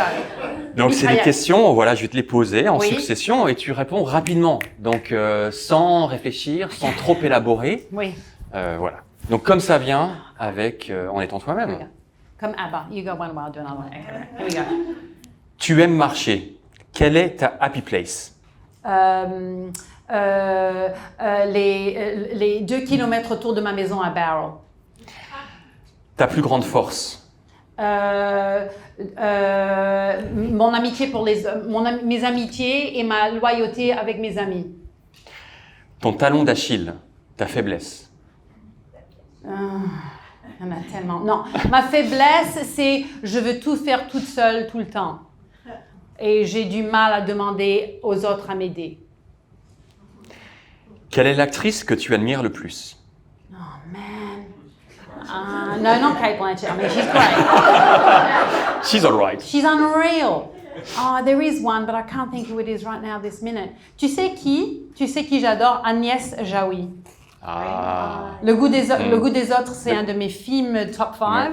Donc c'est des questions, voilà, je vais te les poser en succession et tu réponds rapidement. Donc sans réfléchir, sans trop élaborer. Oui. Voilà. Donc comme ça vient, en étant toi-même. Comme ABBA. You go one while I do another one. Okay, here we go. Tu aimes marcher. Quelle est ta happy place? Les 2 kilomètres autour de ma maison à Barrow. Ta plus grande force? Mon amitié pour mes amitiés et ma loyauté avec mes amis. Ton talon d'Achille, ta faiblesse? Il y en a tellement. Non, ma faiblesse, c'est je veux tout faire toute seule tout le temps. Et j'ai du mal à demander aux autres à m'aider. Quelle est l'actrice que tu admires le plus? Oh man. No, not Kate Blanchett. I mean, she's great. She's all right. She's unreal. Oh, there is one, but I can't think who it is right now this minute. Tu sais qui j'adore? Agnès Jaoui. Ah. Le goût des autres, c'est un de mes films top 5.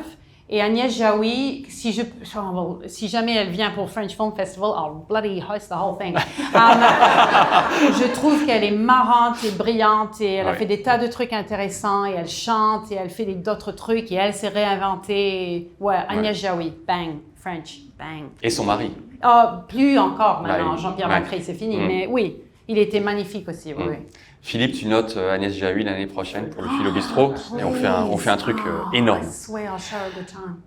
Et Agnès Jaoui, si jamais elle vient pour French Film Festival, I'll bloody host the whole thing. Je trouve qu'elle est marrante et brillante et elle a fait des tas de trucs intéressants et elle chante et elle fait d'autres trucs et elle s'est réinventée. Ouais, Agnès Jaoui, bang, French, bang. Et son mari? Oh, plus encore maintenant, Bah, Jean-Pierre Macri, c'est fini. Mais oui, il était magnifique aussi, oui. Philippe, tu notes Agnès Jaoui l'année prochaine pour le Philo Bistro et on fait un truc énorme. I swear I'll show her a good time.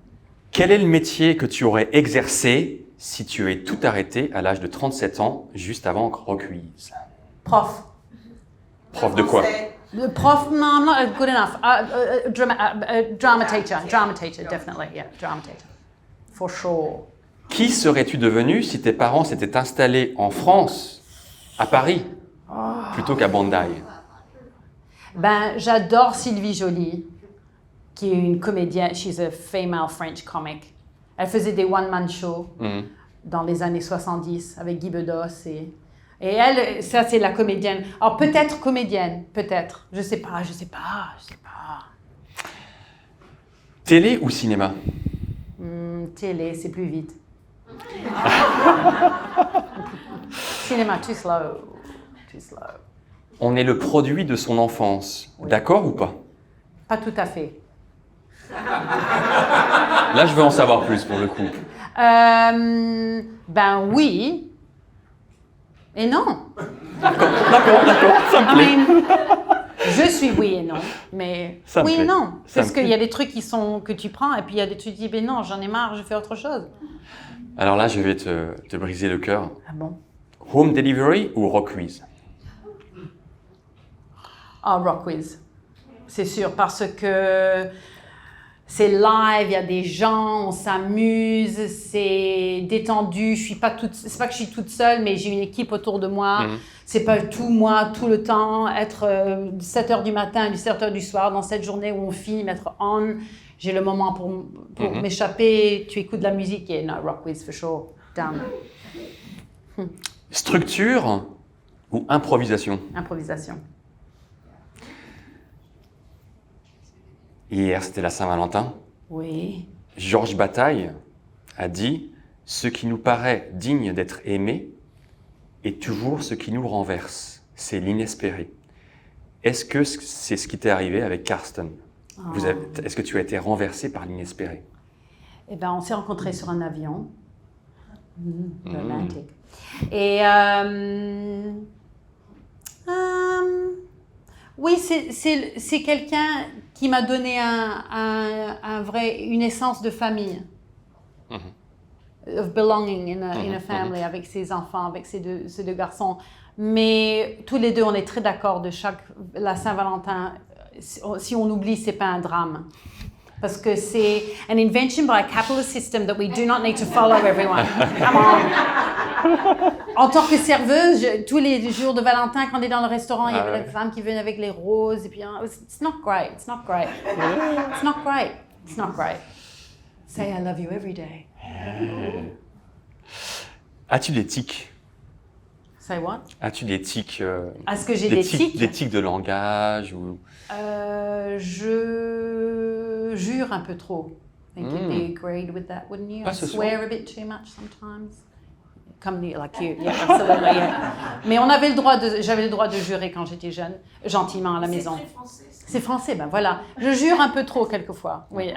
Quel est le métier que tu aurais exercé si tu avais tout arrêté à l'âge de 37 ans, juste avant Rockwiz? Prof. Prof de quoi? Prof, no, I'm not good enough. Drama teacher, definitely, yeah, drama teacher, for sure. Qui serais-tu devenu si tes parents s'étaient installés en France, à Paris, plutôt qu'à Bondi? Ben, j'adore Sylvie Joly, qui est une comédienne. She's a female French comic. Elle faisait des one-man shows dans les années 70 avec Guy Bedos. Et elle, ça, c'est la comédienne. Alors, peut-être comédienne, peut-être. Je sais pas. Télé ou cinéma? Télé, c'est plus vite. Cinéma, too slow. On est le produit de son enfance. Oui. D'accord ou pas? Pas tout à fait. Là, je veux en savoir plus pour le coup. Ben oui. Et non. D'accord, ça me plaît. Je suis oui et non, mais ça oui et non. Parce qu'il y a des trucs que tu prends et puis il y a des trucs qui disent, ben non, j'en ai marre, je fais autre chose. Alors là, je vais te briser le cœur. Ah bon? Home delivery ou Rockwiz? Ah, Rockwiz, c'est sûr, parce que c'est live, il y a des gens, on s'amuse, c'est détendu. C'est pas que je suis toute seule, mais j'ai une équipe autour de moi. C'est pas tout moi, tout le temps, être 7h du matin, 7h du soir, dans cette journée où on filme, être on. J'ai le moment pour m'échapper, tu écoutes de la musique et non, Rockwiz for sure. Done. Structure ou improvisation? Improvisation. Hier, c'était la Saint-Valentin. Oui. Georges Bataille a dit « Ce qui nous paraît digne d'être aimé est toujours ce qui nous renverse. C'est l'inespéré. » Est-ce que c'est ce qui t'est arrivé avec Karsten? Est-ce que tu as été renversé par l'inespéré? Eh ben, on s'est rencontrés sur un avion. Romantique. Et oui, c'est quelqu'un qui m'a donné une essence de famille. Of belonging in a family, avec ses enfants, avec ces deux garçons. Mais tous les deux, on est très d'accord de la Saint-Valentin. Si on oublie, c'est pas un drame. Parce que c'est an invention by a capitalist system that we do not need to follow, everyone. Come on. En tant que serveuse, tous les jours de Valentin, quand on est dans le restaurant, il y avait des femmes qui venaient avec les roses. Et puis, it's not great. It's not great. It's not great. It's not great. Say I love you every day. As-tu des tics? Say what? As-tu des tics? Est-ce que j'ai des tics? Des tics de langage ou... Je jure un peu trop. I think you'd be agreed with that, wouldn't you? Pas I ce swear soir. a bit too much sometimes. Comme like you, yeah, absolutely. Yeah. Mais j'avais le droit de jurer quand j'étais jeune, gentiment à la maison. C'est très français. C'est français, ben voilà. Je jure un peu trop quelquefois, oui.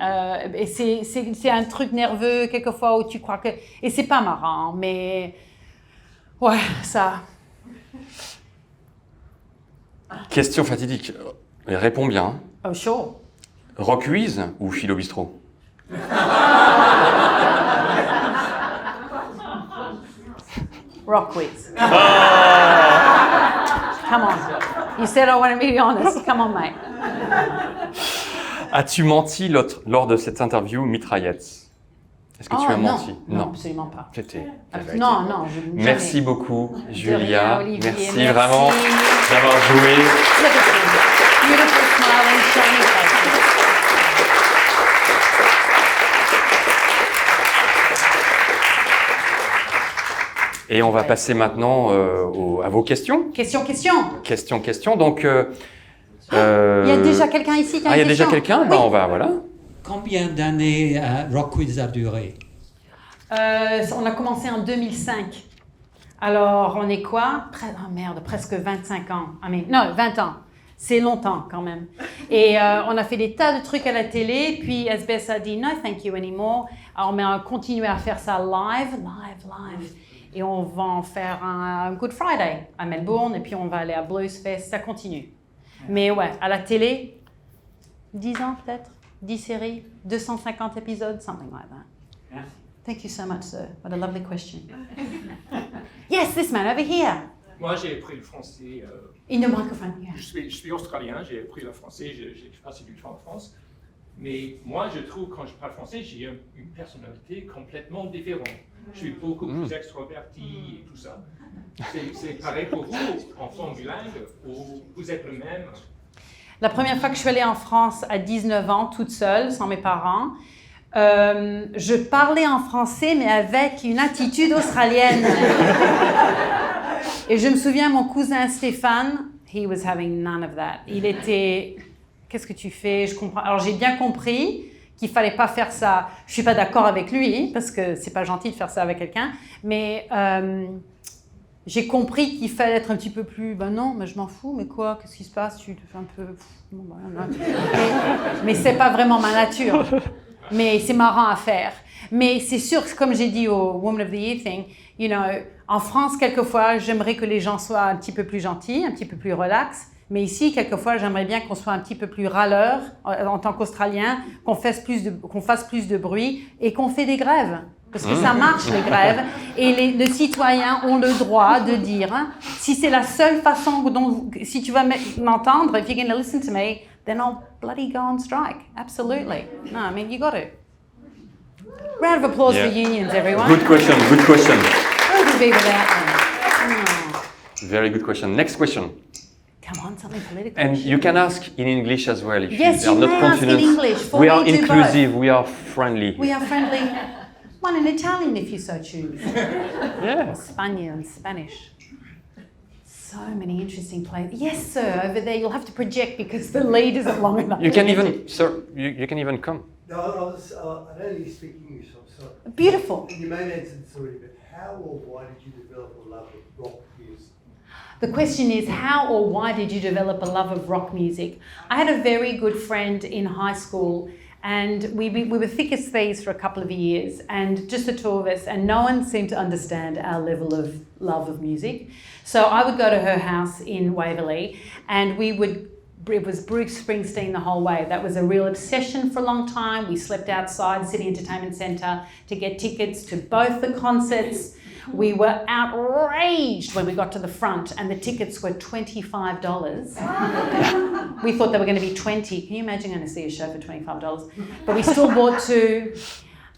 Et c'est un truc nerveux quelquefois où tu crois que... Et c'est pas marrant, mais... Ouais, ça... Question fatidique. Réponds bien. Oh, sure. Rock Quiz ou Philo Bistro? Rock quiz. Come on. You said I want to be honest. Come on, mate. As-tu menti lors de cette interview mitraillette? Est-ce que tu as menti? Non, absolument pas. C'était la vérité. Non, Merci beaucoup, De Julia. rien, Olivier. Merci vraiment d'avoir joué. Look at you. Beautiful smiling, shiny faces. Et on va passer maintenant à vos questions. Question. Question. Donc, Il y a déjà quelqu'un ici qui a une il y a déjà question? quelqu'un? Ben, on va, voilà. Combien d'années Rock Quiz a duré? On a commencé en 2005. Alors, on est quoi? Presque 25 ans. Non, 20 ans. C'est longtemps quand même. Et on a fait des tas de trucs à la télé, puis SBS a dit « No, thank you anymore ». Alors, on a continué à faire ça live. Et on va en faire un Good Friday à Melbourne, et puis on va aller à Blues Fest, ça continue. Mais ouais, à la télé, 10 ans peut-être, 10 séries, 250 épisodes, something like that. Merci. Thank you so much, sir. What a lovely question. Yes, this man over here. Moi, j'ai appris le français. In the microphone, yeah. Je suis australien, j'ai appris le français, j'ai passé du temps en France. Mais moi, je trouve, quand je parle français, j'ai une personnalité complètement différente. Je suis beaucoup plus extroverti et tout ça. C'est pareil pour vous, enfant bilingue, ou vous êtes le même? La première fois que je suis allée en France à 19 ans, toute seule, sans mes parents, je parlais en français, mais avec une attitude australienne. Et je me souviens, mon cousin Stéphane, he was having none of that. Il était, qu'est-ce que tu fais? Je comprends. Alors j'ai bien compris qu'il fallait pas faire ça. Je suis pas d'accord avec lui, parce que c'est pas gentil de faire ça avec quelqu'un, mais j'ai compris qu'il fallait être un petit peu plus, ben non, mais je m'en fous, mais quoi, qu'est-ce qui se passe? Tu fais un peu... Bon, ben, mais c'est pas vraiment ma nature. Mais c'est marrant à faire. Mais c'est sûr, comme j'ai dit au Woman of the Year thing, you know, en France, quelquefois, j'aimerais que les gens soient un petit peu plus gentils, un petit peu plus relax. Mais ici, quelquefois, j'aimerais bien qu'on soit un petit peu plus râleur en tant qu'Australien, qu'on fasse plus de bruit et qu'on fait des grèves. Parce que ça marche, les grèves. Et les citoyens ont le droit de dire, hein, si c'est la seule façon dont, si tu vas m'entendre, if you're going to listen to me, then I'll bloody go on strike. Absolutely. No, I mean, you got to. Round of applause for unions, everyone. Good question. Who would be without them? Very good question. Next question. Come on, something political. And you can ask in English as well if Yes, you are you not may ask in confident. English. For We me, are do inclusive, we are friendly. We are friendly. One in Italian, if you so choose. Yeah. Or Spanish. So many interesting places. Yes, sir, over there. You'll have to project because the lead isn't long enough. You can even, sir, you can even come. No, I know you speak English, I'm sorry. Beautiful. You may have answered this already, but how or why did you develop a love of rock music? The question is, how or why did you develop a love of rock music? I had a very good friend in high school, and we were thick as thieves for a couple of years, and just the two of us, and no one seemed to understand our level of love of music. So I would go to her house in Waverley, and it was Bruce Springsteen the whole way. That was a real obsession for a long time. We slept outside City Entertainment Centre to get tickets to both the concerts. We were outraged when we got to the front and the tickets were $25. We thought they were going to be $20. Can you imagine going to see a show for $25? But we still bought two.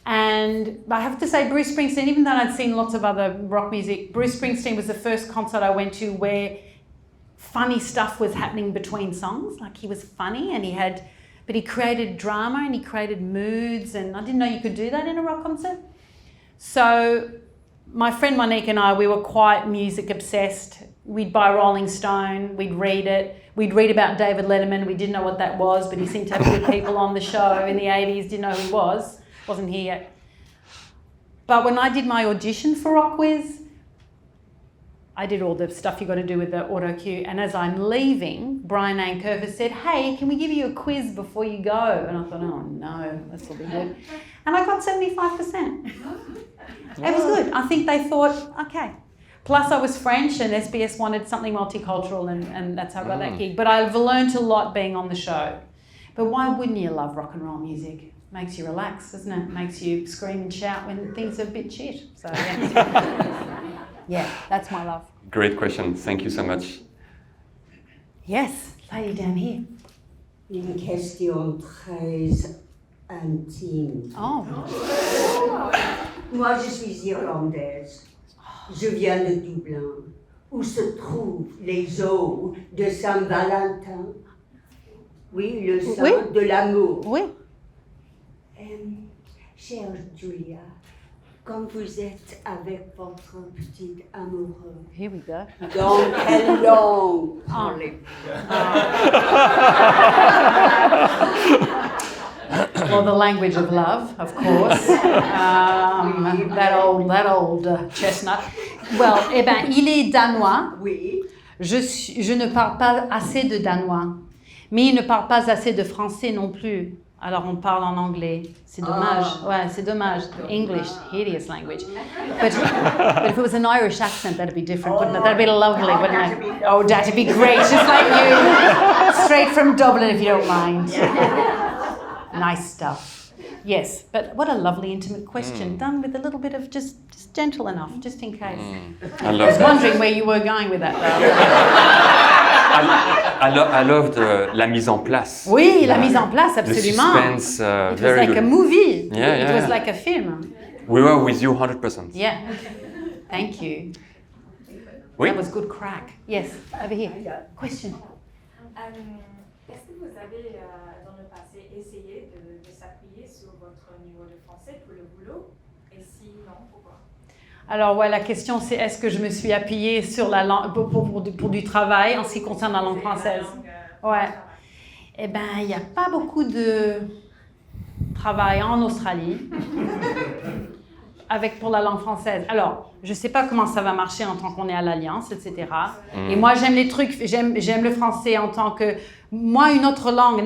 And I have to say, Bruce Springsteen, even though I'd seen lots of other rock music, Bruce Springsteen was the first concert I went to where funny stuff was happening between songs. Like, he was funny and but he created drama and he created moods, and I didn't know you could do that in a rock concert. So my friend Monique and I, we were quite music obsessed. We'd buy Rolling Stone, we'd read it. We'd read about David Letterman, we didn't know what that was, but he seemed to have good people on the show in the 80s, didn't know who he was, wasn't here yet. But when I did my audition for Rock Quiz, I did all the stuff you got to do with the auto cue, and as I'm leaving, Brian Ankerver said, "Hey, can we give you a quiz before you go?" And I thought, oh no, this will be good. And I got 75%. It was good. I think they thought, okay. Plus I was French and SBS wanted something multicultural, and that's how I got that gig. But I've learnt a lot being on the show. But why wouldn't you love rock and roll music? Makes you relax, doesn't it? Makes you scream and shout when things are a bit shit. So yeah. Yeah, that's my love. Great question. Thank you so much. Yes, lady down here. Une question très intime. Oh. Moi, je suis irlandaise. Je viens de Dublin, où se trouvent les eaux de Saint-Valentin. Oui, le saint Oui. de l'amour. Oui. Chère Julia, quand vous êtes avec votre petit amoureux, Here we go. dans quelle langue parlez-vous? Well, the language of love, of course. That old chestnut. Well, eh ben, il est danois. Oui. Je ne parle pas assez de danois, mais il ne parle pas assez de français non plus. Alors on parle en anglais. C'est dommage. Ouais, c'est dommage. English, hideous language. But if it was an Irish accent, that'd be different, wouldn't it? That'd be lovely, wouldn't it? Oh, that'd be great, just like you. Straight from Dublin, if you don't mind. Nice stuff. Yes, but what a lovely intimate question, done with a little bit of just gentle enough, just in case. I I love was that. wondering where you were going with that, though. I love la mise en place. Oui, la mise en place, absolument. The suspense, It was very like good. a movie. Yeah, It was yeah. like a film. We were with you 100%. Yeah. Thank you. Oui. That was good crack. Yes, over here. Question. Est-ce que vous avez, dans le passé, essayé de s'appuyer sur votre niveau de français pour le boulot? Et si non, pourquoi? Alors, ouais, la question c'est est-ce que je me suis appuyée sur la langue pour du travail en ce qui concerne la langue française? Ouais. Eh ben, il n'y a pas beaucoup de travail en Australie pour la langue française. Alors, je ne sais pas comment ça va marcher en tant qu'on est à l'Alliance, etc. Et moi, j'aime les trucs, j'aime le français en tant que... Moi, une autre langue,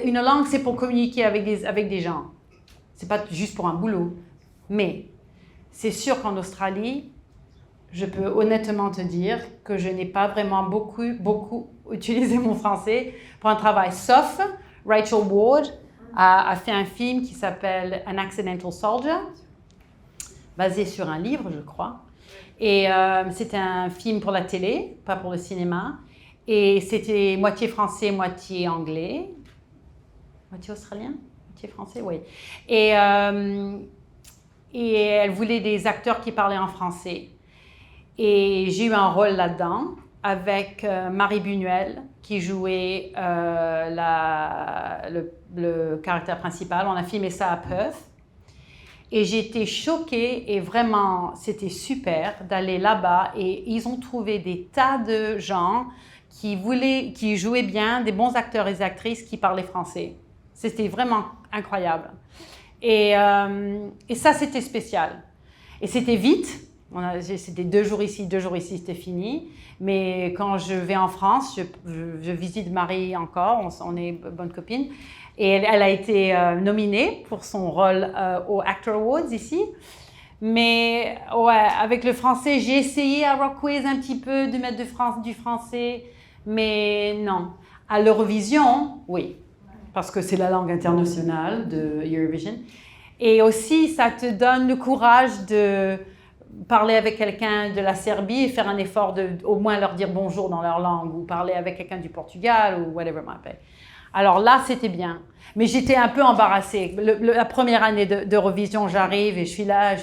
une langue, c'est pour communiquer avec des gens. C'est pas juste pour un boulot. Mais c'est sûr qu'en Australie, je peux honnêtement te dire que je n'ai pas vraiment beaucoup utilisé mon français pour un travail. Sauf Rachel Ward a fait un film qui s'appelle An Accidental Soldier, basé sur un livre, je crois. Et c'était un film pour la télé, pas pour le cinéma. Et c'était moitié français, moitié anglais. Moitié australien? Moitié français, oui. Et elle voulait des acteurs qui parlaient en français. Et j'ai eu un rôle là-dedans avec Marie Buñuel, qui jouait le caractère principal. On a filmé ça à Perth. Et j'étais choquée et vraiment, c'était super d'aller là-bas. Et ils ont trouvé des tas de gens qui jouaient bien, des bons acteurs et actrices qui parlaient français. C'était vraiment incroyable. Et ça, c'était spécial. Et c'était vite. C'était 2 jours ici, 2 jours ici, c'était fini. Mais quand je vais en France, je visite Marie encore, on est bonnes copines. Et elle a été nominée pour son rôle aux Actor Awards ici. Mais ouais, avec le français, j'ai essayé à Rock Quiz un petit peu de mettre du français, mais non. À l'Eurovision, oui, parce que c'est la langue internationale de Eurovision. Et aussi, ça te donne le courage de parler avec quelqu'un de la Serbie et faire un effort de au moins leur dire bonjour dans leur langue, ou parler avec quelqu'un du Portugal ou whatever it might be. Alors là, c'était bien. Mais j'étais un peu embarrassée. La première année d'Eurovision, j'arrive et je suis là,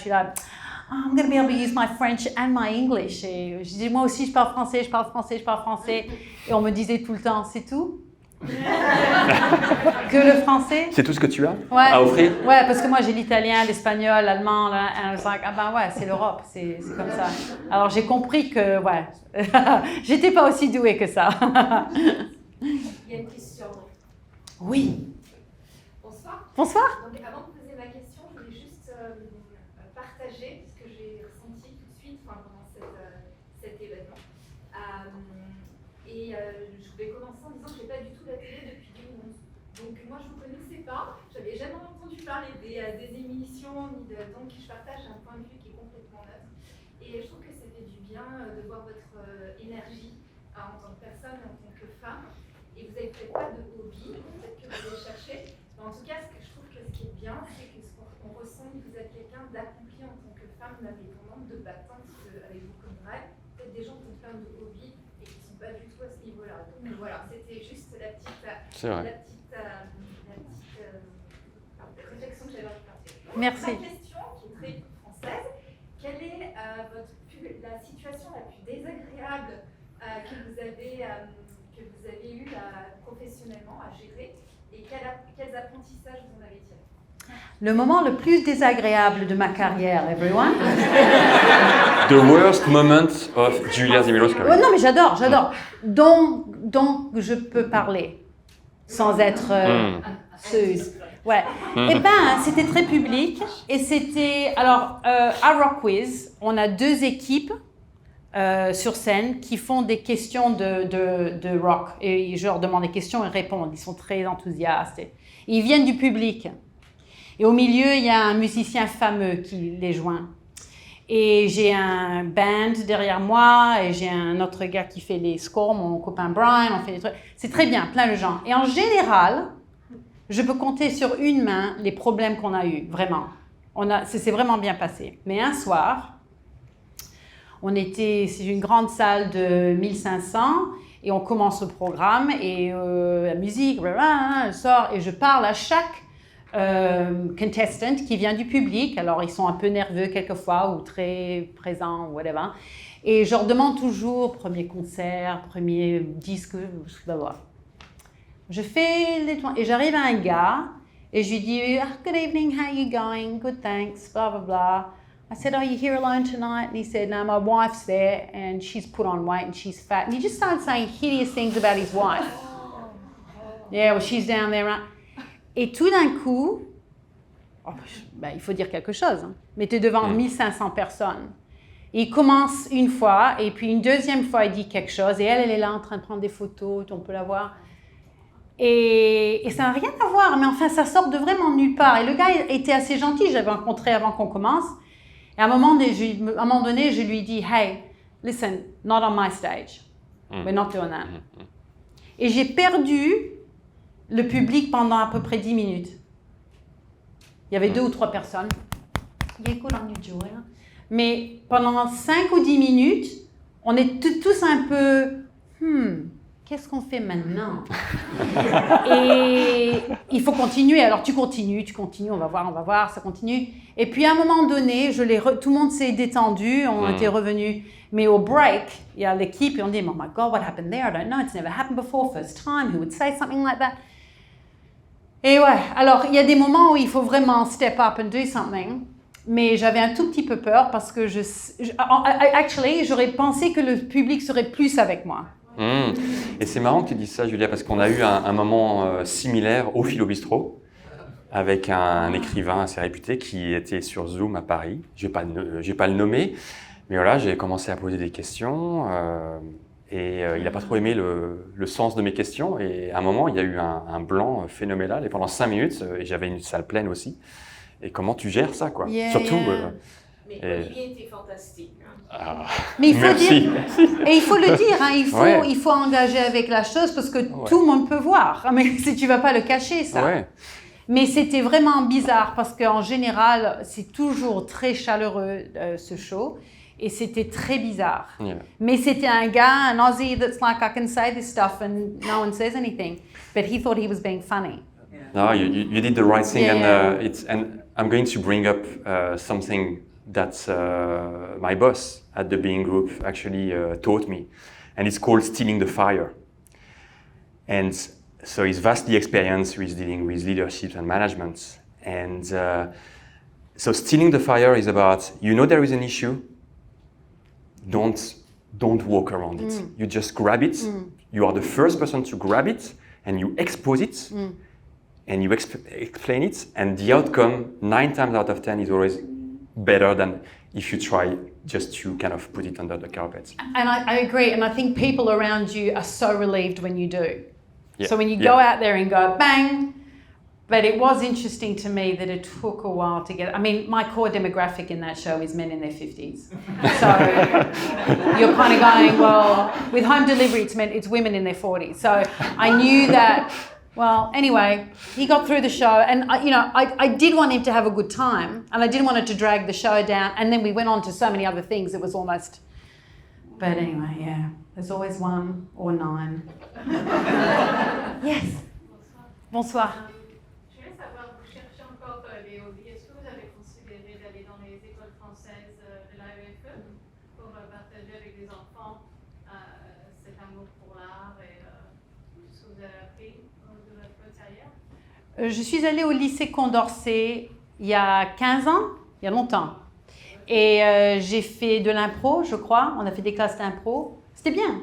I'm going to be able to use my French and my English. Et je dis, moi aussi, je parle français. Et on me disait tout le temps, c'est tout? Que le français? C'est tout ce que tu as ouais, à offrir? Ouais, parce que moi, j'ai l'italien, l'espagnol, l'allemand. Là, and I was like, ah ben ouais, c'est l'Europe, c'est comme ça. Alors, j'ai compris que, ouais, j'étais pas aussi douée que ça. Il y a une question. Oui. Bonsoir. Bonsoir. Donc, avant de poser ma question, je voulais juste partager ce que j'ai ressenti tout de suite pendant cet événement. Je voulais commencer en disant que je n'ai pas du tout la télé depuis 2011. Donc, moi, je ne vous connaissais pas. Je n'avais jamais entendu parler des émissions, donc je partage un point de vue qui est complètement neutre. Et je trouve que ça fait du bien de voir votre énergie en tant que personne, en tant que femme. Et vous n'avez peut-être pas de hobby, peut-être que vous allez chercher. Mais en tout cas, je trouve que ce qui est bien, c'est que on ressent que vous êtes quelqu'un d'accompli en tant que femme, d'indépendante, de battante, avec beaucoup de rêves. Peut-être des gens qui ont plein de hobbies et qui ne sont pas du tout à ce niveau-là. Donc voilà, c'était juste la petite réflexion que j'avais envie de partager. Merci. Ma question, qui est très française, quelle est la situation la plus désagréable que vous avez eu professionnellement à gérer et quels apprentissages vous en avez tirés? Le moment le plus désagréable de ma carrière, everyone. The worst moment of Julia Zemilow's career. Non, mais j'adore. Donc, je peux parler sans être Suze. Ouais. Eh ben, c'était très public et c'était... Alors, à Rock Quiz, on a 2 équipes sur scène qui font des questions de rock. Et je leur demande des questions, ils répondent. Ils sont très enthousiastes. Ils viennent du public. Et au milieu, il y a un musicien fameux qui les joint. Et j'ai un band derrière moi et j'ai un autre gars qui fait les scores, mon copain Brian, on fait des trucs. C'est très bien, plein de gens. Et en général, je peux compter sur une main les problèmes qu'on a eus, vraiment. C'est vraiment bien passé. Mais un soir... c'est une grande salle de 1500 et on commence le programme et la musique, elle sort et je parle à chaque contestant qui vient du public. Alors ils sont un peu nerveux quelquefois ou très présents ou whatever. Et je leur demande toujours premier concert, premier disque, je fais les et j'arrive à un gars et je lui dis good evening, how you going? Good, thanks, blah blah blah. I said, are you here alone tonight? And he said, no, my wife's there and she's put on weight and she's fat. And he just started saying hideous things about his wife. Yeah, well, she's down there. Right? Et tout d'un coup, il faut dire quelque chose, hein. Mais tu es devant 1500 personnes. Et il commence une fois et puis une deuxième fois, il dit quelque chose et elle est là en train de prendre des photos, on peut la voir. Et ça n'a rien à voir, mais enfin, ça sort de vraiment nulle part. Et le gars était assez gentil, j'avais rencontré avant qu'on commence. Et à un moment donné, je lui dis, hey, listen, not on my stage. We're not doing that. Et j'ai perdu le public pendant à peu près 10 minutes. Il y avait 2 ou 3 personnes. Yeah, good on you, Julia. Mais pendant 5 ou 10 minutes, on est tous un peu, qu'est-ce qu'on fait maintenant? Et il faut continuer. Alors tu continues, on va voir, ça continue. Et puis à un moment donné, tout le monde s'est détendu, on était revenus. Mais au break, il y a l'équipe et on dit, oh my God, what happened there? I don't know, it's never happened before, first time, who would say something like that? Et ouais, alors il y a des moments où il faut vraiment step up and do something. Mais j'avais un tout petit peu peur parce que j'aurais pensé que le public serait plus avec moi. Et c'est marrant que tu dises ça, Julia, parce qu'on a eu un moment similaire au Philo Bistrot avec un écrivain assez réputé qui était sur Zoom à Paris. Je vais pas le nommer, mais voilà, j'ai commencé à poser des questions et il n'a pas trop aimé le sens de mes questions. Et à un moment, il y a eu un blanc phénoménal et pendant 5 minutes, et j'avais une salle pleine aussi. Et comment tu gères ça, quoi? Surtout. Mais Olivier était fantastique. Mais il faut merci. dire, et il faut le dire, hein, il faut engager avec la chose parce que tout le monde peut voir. Mais si tu vas pas le cacher, ça. Ouais. Mais c'était vraiment bizarre parce qu'en général, c'est toujours très chaleureux ce show. Et c'était très bizarre. Yeah. Mais c'était un gars, un Aussie, that's like, I can say this stuff and no one says anything. But he thought he was being funny. No, you did the right thing, Yeah. and I'm going to bring up something that my boss at the Being Group actually taught me, and it's called stealing the fire. And so he's vastly experienced with dealing with leadership and management. And so stealing the fire is about, you know there is an issue, don't walk around it. You just grab it. You are the first person to grab it, and you expose it. And you explain it, and the outcome 9 times out of 10 is always better than if you try just to kind of put it under the carpet. And I agree, and I think people around you are so relieved when you do. Yeah. So when you go out there and go bang, but it was interesting to me that it took a while to get. I mean, my core demographic in that show is men in their 50s. So you're kind of going, well, with home delivery, it's women in their 40s. So I knew that. Well, anyway, he got through the show, and I did want him to have a good time, and I didn't want it to drag the show down. And then we went on to so many other things. It was almost. But anyway, yeah, there's always 1 or 9. Yes. Bonsoir. Je voulais savoir, vous cherchez encore les hobbies. Est-ce que vous avez considéré d'aller dans les écoles françaises de l'AEFE pour partager avec les enfants cet amour pour l'art et tout ce que vous avez appris de votre carrière? Je suis allée au lycée Condorcet il y a 15 ans, il y a longtemps. Et j'ai fait de l'impro, je crois. On a fait des classes d'impro. C'était bien.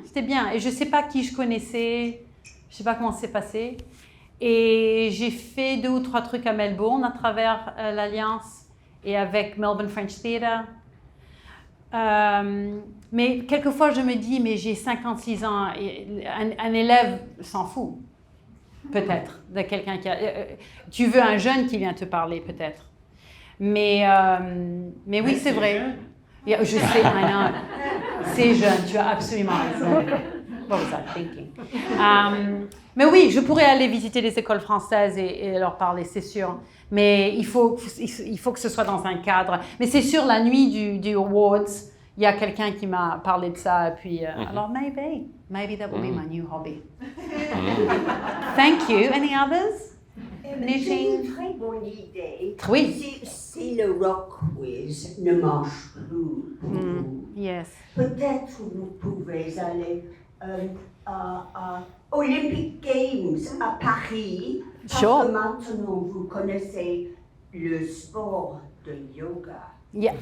Et je ne sais pas qui je connaissais. Je ne sais pas comment c'est passé. Et j'ai fait 2 ou 3 trucs à Melbourne à travers l'Alliance et avec Melbourne French Theatre. Mais quelquefois, je me dis, mais j'ai 56 ans. Et un élève s'en fout, peut-être, de quelqu'un qui a... tu veux un jeune qui vient te parler, peut-être. Mais oui, c'est vrai. Je sais, I know. C'est jeune, tu as absolument raison. What was I thinking? Mais oui, je pourrais aller visiter les écoles françaises et leur parler, c'est sûr. Mais il faut que ce soit dans un cadre. Mais c'est sûr, la nuit du Awards, il y a quelqu'un qui m'a parlé de ça. Et puis, alors, maybe that will be my new hobby. Thank you. Any others? C'est une très bonne idée. Oui. Si le rock quiz ne marche plus pour vous, Yes. peut-être vous pouvez aller à Olympic Games à Paris. Parce Sure. que maintenant vous connaissez le sport de yoga. Yeah.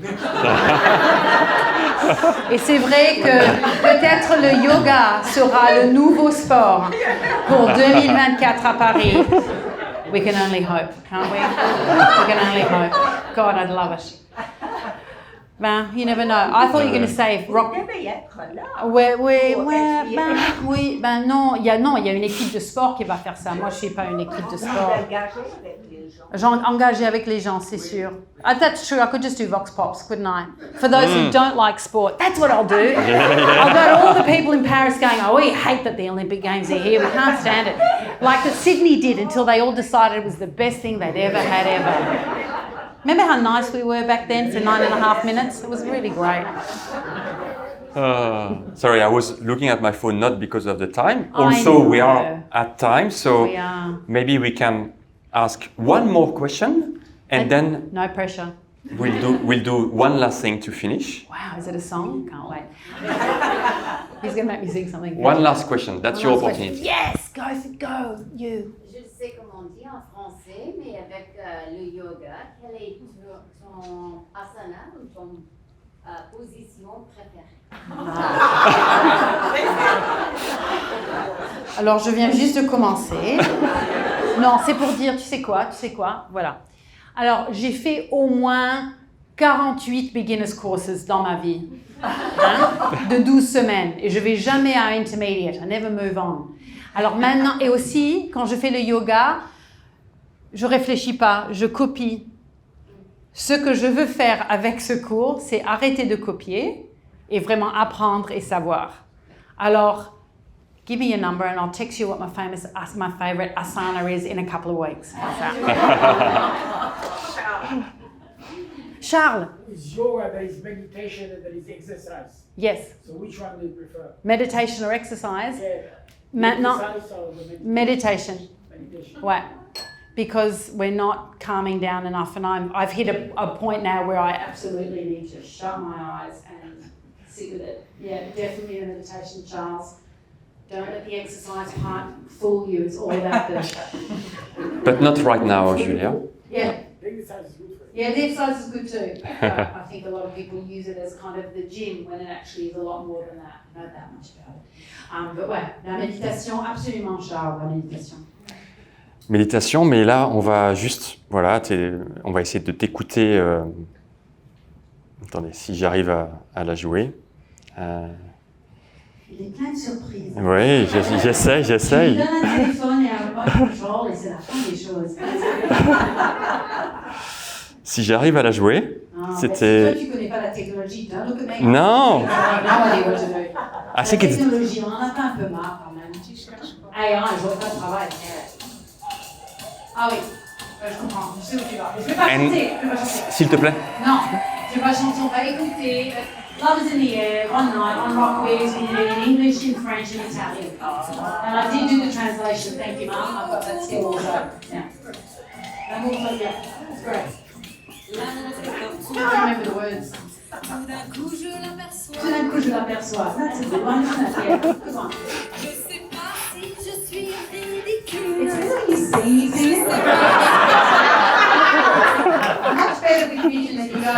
Et c'est vrai que peut-être le yoga sera le nouveau sport pour 2024 à Paris. We can only hope, can't we? We can only hope. God, I'd love it. Ben, you never know. I thought you were going to say rock. Vous devez être là. Non, il y a une équipe de sport qui va faire ça. Moi, je suis pas une équipe de sport. Engagé avec les gens, c'est sûr. That's true. I could just do Vox Pops, couldn't I? For those who don't like sport, that's what I'll do. I'll go to all the people in Paris going, oh, we hate that the Olympic Games are here. We can't stand it. Like that Sydney did until they all decided it was the best thing they'd ever had ever. Remember how nice we were back then for 9.5 minutes? It was really great. Sorry, I was looking at my phone not because of the time. Also, we are at time, so maybe we can ask one more question, and then no pressure. We'll do one last thing to finish. Wow, is it a song? Can't wait. He's going to make me sing something. One last question. That's your opportunity. Yes, go, you. Je sais comment on dit en français, mais avec le yoga, quel est ton asana ou ton position préférée? Alors, je viens juste de commencer. Non, c'est pour dire, tu sais quoi, voilà. Alors, j'ai fait au moins 48 beginners courses dans ma vie, de 12 semaines. Et je ne vais jamais à intermediate, I never move on. Alors maintenant, et aussi, quand je fais le yoga, je ne réfléchis pas, je copie. Ce que je veux faire avec ce cours, c'est arrêter de copier et vraiment apprendre et savoir. Alors, give me your number and I'll text you what my favorite asana is in a couple of weeks. Charles. Is yoga, there is meditation and there is exercise. Yes. So which one do you prefer? Meditation or exercise? Yeah. Maintenant, Exercise or the meditation. meditation. Ouais. Because we're not calming down enough, and I've hit a point now where I absolutely need to shut my eyes and sit with it. Yeah, definitely the meditation, Charles. Don't let the exercise part fool you. It's all about the... But not right now, Julia. Yeah. Exercise is good for you. Yeah, the exercise is good too. But I think a lot of people use it as kind of the gym when it actually is a lot more than that. I know that much about it. But ouais, la méditation, absolument, Charles, la méditation. Méditation, mais là, on va juste, voilà, on va essayer de t'écouter. Attendez, si j'arrive à la jouer. Il est plein de surprises. Oui, j'essaye. Je lui donne un téléphone et un remote control et c'est la fin des choses. Si j'arrive à la jouer, c'était... Toi, tu connais pas la technologie, hein, donc mec. Non. La technologie, on en a pas un peu marre quand même. Allez, je vois pas de travail. Ah oui, je comprends, je sais où tu vas. Je vais pas chanter. S'il te plaît. Non, je vais pas chanter, on va écouter. Love is in the air, one night, on Rockways, in English, in French, and Italian. And I did do the translation, thank you, Mum. I've got that still also. Yeah. I'm also, yeah, it's great. I can't remember the words. Tout d'un coup, je l'aperçois. That's a good one, isn't it? Yeah, good one. Je sais pas si je suis ridicule. It's because you sing. Much better with vision than you go,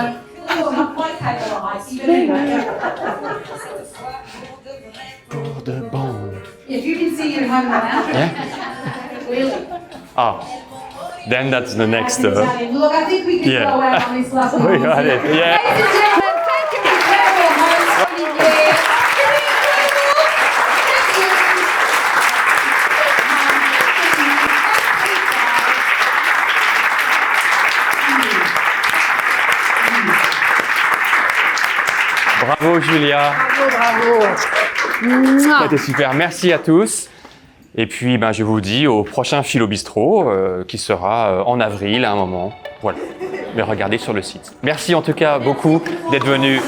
oh, I'm not quite capable of icy, but anyway. Pour de bon. If you can see your home now, clearly. Ah, then that's the next. Look, I think we can go out on this last one. We got it, yeah. Ladies and gentlemen, thank you, incredible host, Olivier. Bravo Julia. Bravo. C'était super. Merci à tous. Et puis, je vous dis au prochain Philo Bistrot qui sera en avril à un moment. Voilà. Mais regardez sur le site. Merci en tout cas beaucoup d'être venus.